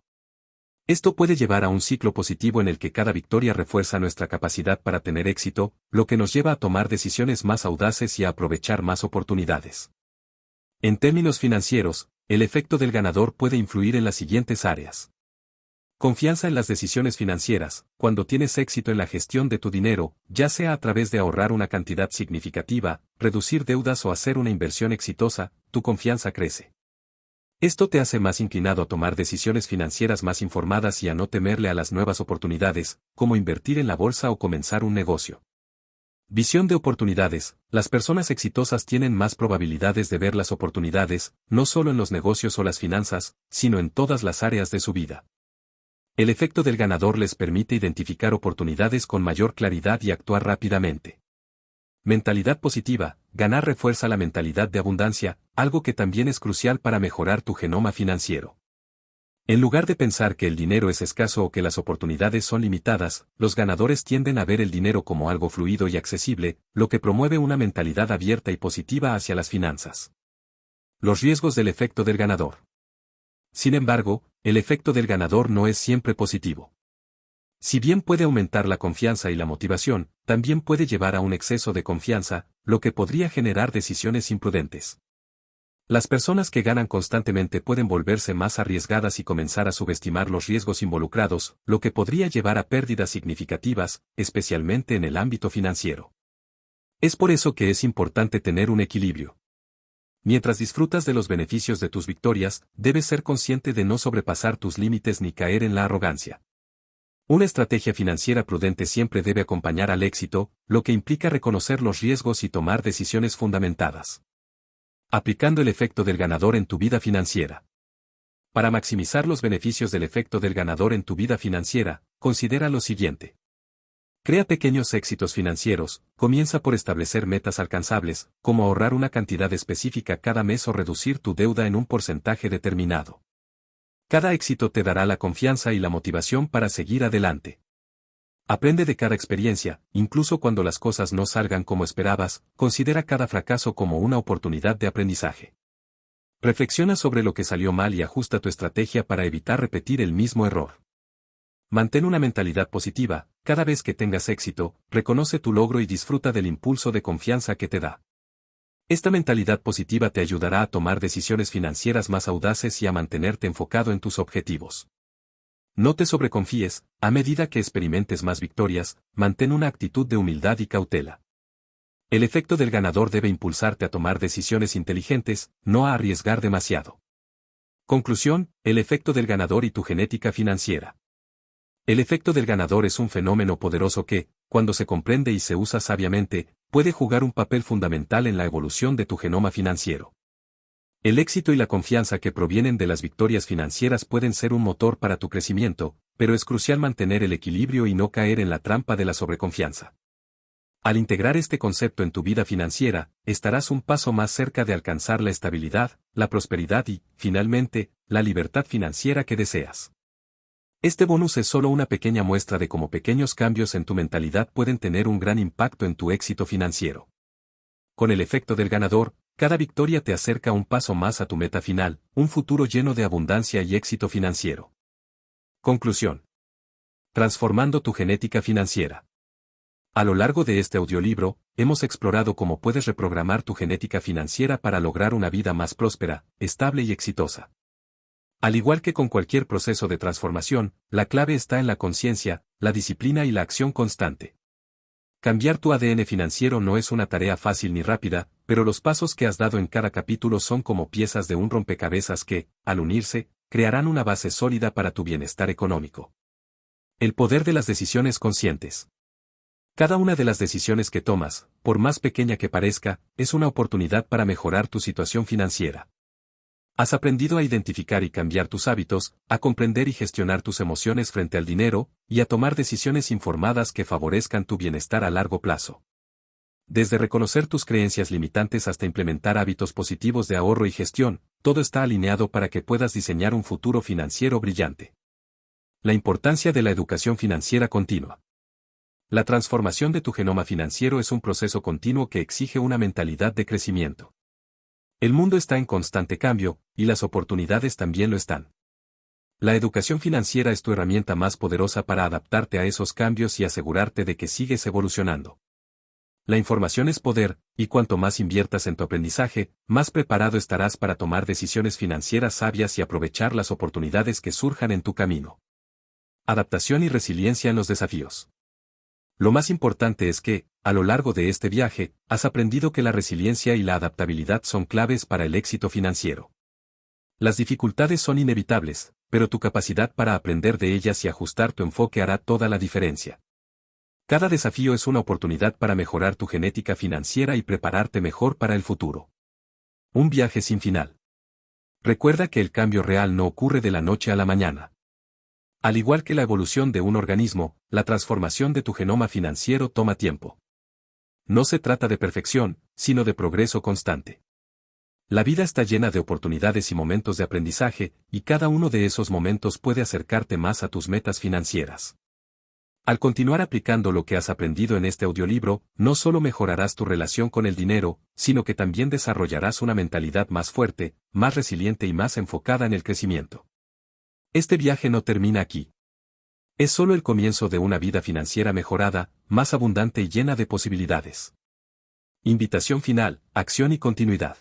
Esto puede llevar a un ciclo positivo en el que cada victoria refuerza nuestra capacidad para tener éxito, lo que nos lleva a tomar decisiones más audaces y a aprovechar más oportunidades. En términos financieros, el efecto del ganador puede influir en las siguientes áreas. Confianza en las decisiones financieras. Cuando tienes éxito en la gestión de tu dinero, ya sea a través de ahorrar una cantidad significativa, reducir deudas o hacer una inversión exitosa, tu confianza crece. Esto te hace más inclinado a tomar decisiones financieras más informadas y a no temerle a las nuevas oportunidades, como invertir en la bolsa o comenzar un negocio. Visión de oportunidades. Las personas exitosas tienen más probabilidades de ver las oportunidades, no solo en los negocios o las finanzas, sino en todas las áreas de su vida. El efecto del ganador les permite identificar oportunidades con mayor claridad y actuar rápidamente. Mentalidad positiva. Ganar refuerza la mentalidad de abundancia, algo que también es crucial para mejorar tu genoma financiero. En lugar de pensar que el dinero es escaso o que las oportunidades son limitadas, los ganadores tienden a ver el dinero como algo fluido y accesible, lo que promueve una mentalidad abierta y positiva hacia las finanzas. Los riesgos del efecto del ganador. Sin embargo, el efecto del ganador no es siempre positivo. Si bien puede aumentar la confianza y la motivación, también puede llevar a un exceso de confianza, lo que podría generar decisiones imprudentes. Las personas que ganan constantemente pueden volverse más arriesgadas y comenzar a subestimar los riesgos involucrados, lo que podría llevar a pérdidas significativas, especialmente en el ámbito financiero. Es por eso que es importante tener un equilibrio. Mientras disfrutas de los beneficios de tus victorias, debes ser consciente de no sobrepasar tus límites ni caer en la arrogancia. Una estrategia financiera prudente siempre debe acompañar al éxito, lo que implica reconocer los riesgos y tomar decisiones fundamentadas. Aplicando el efecto del ganador en tu vida financiera. Para maximizar los beneficios del efecto del ganador en tu vida financiera, considera lo siguiente. Crea pequeños éxitos financieros. Comienza por establecer metas alcanzables, como ahorrar una cantidad específica cada mes o reducir tu deuda en un porcentaje determinado. Cada éxito te dará la confianza y la motivación para seguir adelante. Aprende de cada experiencia, incluso cuando las cosas no salgan como esperabas, considera cada fracaso como una oportunidad de aprendizaje. Reflexiona sobre lo que salió mal y ajusta tu estrategia para evitar repetir el mismo error. Mantén una mentalidad positiva. Cada vez que tengas éxito, reconoce tu logro y disfruta del impulso de confianza que te da. Esta mentalidad positiva te ayudará a tomar decisiones financieras más audaces y a mantenerte enfocado en tus objetivos. No te sobreconfíes. A medida que experimentes más victorias, mantén una actitud de humildad y cautela. El efecto del ganador debe impulsarte a tomar decisiones inteligentes, no a arriesgar demasiado. Conclusión, el efecto del ganador y tu genética financiera. El efecto del ganador es un fenómeno poderoso que, cuando se comprende y se usa sabiamente, puede jugar un papel fundamental en la evolución de tu genoma financiero. El éxito y la confianza que provienen de las victorias financieras pueden ser un motor para tu crecimiento, pero es crucial mantener el equilibrio y no caer en la trampa de la sobreconfianza. Al integrar este concepto en tu vida financiera, estarás un paso más cerca de alcanzar la estabilidad, la prosperidad y, finalmente, la libertad financiera que deseas. Este bonus es solo una pequeña muestra de cómo pequeños cambios en tu mentalidad pueden tener un gran impacto en tu éxito financiero. Con el efecto del ganador, cada victoria te acerca un paso más a tu meta final, un futuro lleno de abundancia y éxito financiero. Conclusión. Transformando tu genética financiera. A lo largo de este audiolibro, hemos explorado cómo puedes reprogramar tu genética financiera para lograr una vida más próspera, estable y exitosa. Al igual que con cualquier proceso de transformación, la clave está en la conciencia, la disciplina y la acción constante. Cambiar tu ADN financiero no es una tarea fácil ni rápida, pero los pasos que has dado en cada capítulo son como piezas de un rompecabezas que, al unirse, crearán una base sólida para tu bienestar económico. El poder de las decisiones conscientes. Cada una de las decisiones que tomas, por más pequeña que parezca, es una oportunidad para mejorar tu situación financiera. Has aprendido a identificar y cambiar tus hábitos, a comprender y gestionar tus emociones frente al dinero, y a tomar decisiones informadas que favorezcan tu bienestar a largo plazo. Desde reconocer tus creencias limitantes hasta implementar hábitos positivos de ahorro y gestión, todo está alineado para que puedas diseñar un futuro financiero brillante. La importancia de la educación financiera continua. La transformación de tu genoma financiero es un proceso continuo que exige una mentalidad de crecimiento. El mundo está en constante cambio, y las oportunidades también lo están. La educación financiera es tu herramienta más poderosa para adaptarte a esos cambios y asegurarte de que sigues evolucionando. La información es poder, y cuanto más inviertas en tu aprendizaje, más preparado estarás para tomar decisiones financieras sabias y aprovechar las oportunidades que surjan en tu camino. Adaptación y resiliencia en los desafíos. Lo más importante es que, a lo largo de este viaje, has aprendido que la resiliencia y la adaptabilidad son claves para el éxito financiero. Las dificultades son inevitables, pero tu capacidad para aprender de ellas y ajustar tu enfoque hará toda la diferencia. Cada desafío es una oportunidad para mejorar tu genética financiera y prepararte mejor para el futuro. Un viaje sin final. Recuerda que el cambio real no ocurre de la noche a la mañana. Al igual que la evolución de un organismo, la transformación de tu genoma financiero toma tiempo. No se trata de perfección, sino de progreso constante. La vida está llena de oportunidades y momentos de aprendizaje, y cada uno de esos momentos puede acercarte más a tus metas financieras. Al continuar aplicando lo que has aprendido en este audiolibro, no solo mejorarás tu relación con el dinero, sino que también desarrollarás una mentalidad más fuerte, más resiliente y más enfocada en el crecimiento. Este viaje no termina aquí. Es solo el comienzo de una vida financiera mejorada, más abundante y llena de posibilidades. Invitación final, acción y continuidad.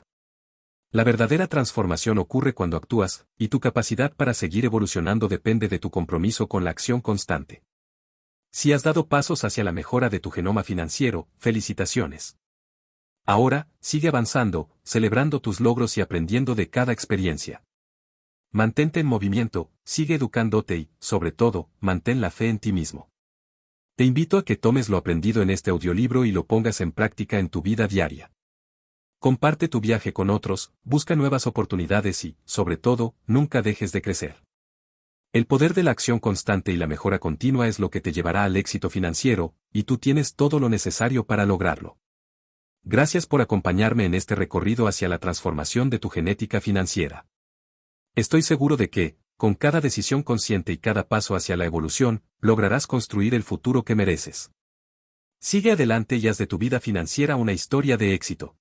La verdadera transformación ocurre cuando actúas, y tu capacidad para seguir evolucionando depende de tu compromiso con la acción constante. Si has dado pasos hacia la mejora de tu genoma financiero, felicitaciones. Ahora, sigue avanzando, celebrando tus logros y aprendiendo de cada experiencia. Mantente en movimiento, sigue educándote y, sobre todo, mantén la fe en ti mismo. Te invito a que tomes lo aprendido en este audiolibro y lo pongas en práctica en tu vida diaria. Comparte tu viaje con otros, busca nuevas oportunidades y, sobre todo, nunca dejes de crecer. El poder de la acción constante y la mejora continua es lo que te llevará al éxito financiero, y tú tienes todo lo necesario para lograrlo. Gracias por acompañarme en este recorrido hacia la transformación de tu genética financiera. Estoy seguro de que, con cada decisión consciente y cada paso hacia la evolución, lograrás construir el futuro que mereces. Sigue adelante y haz de tu vida financiera una historia de éxito.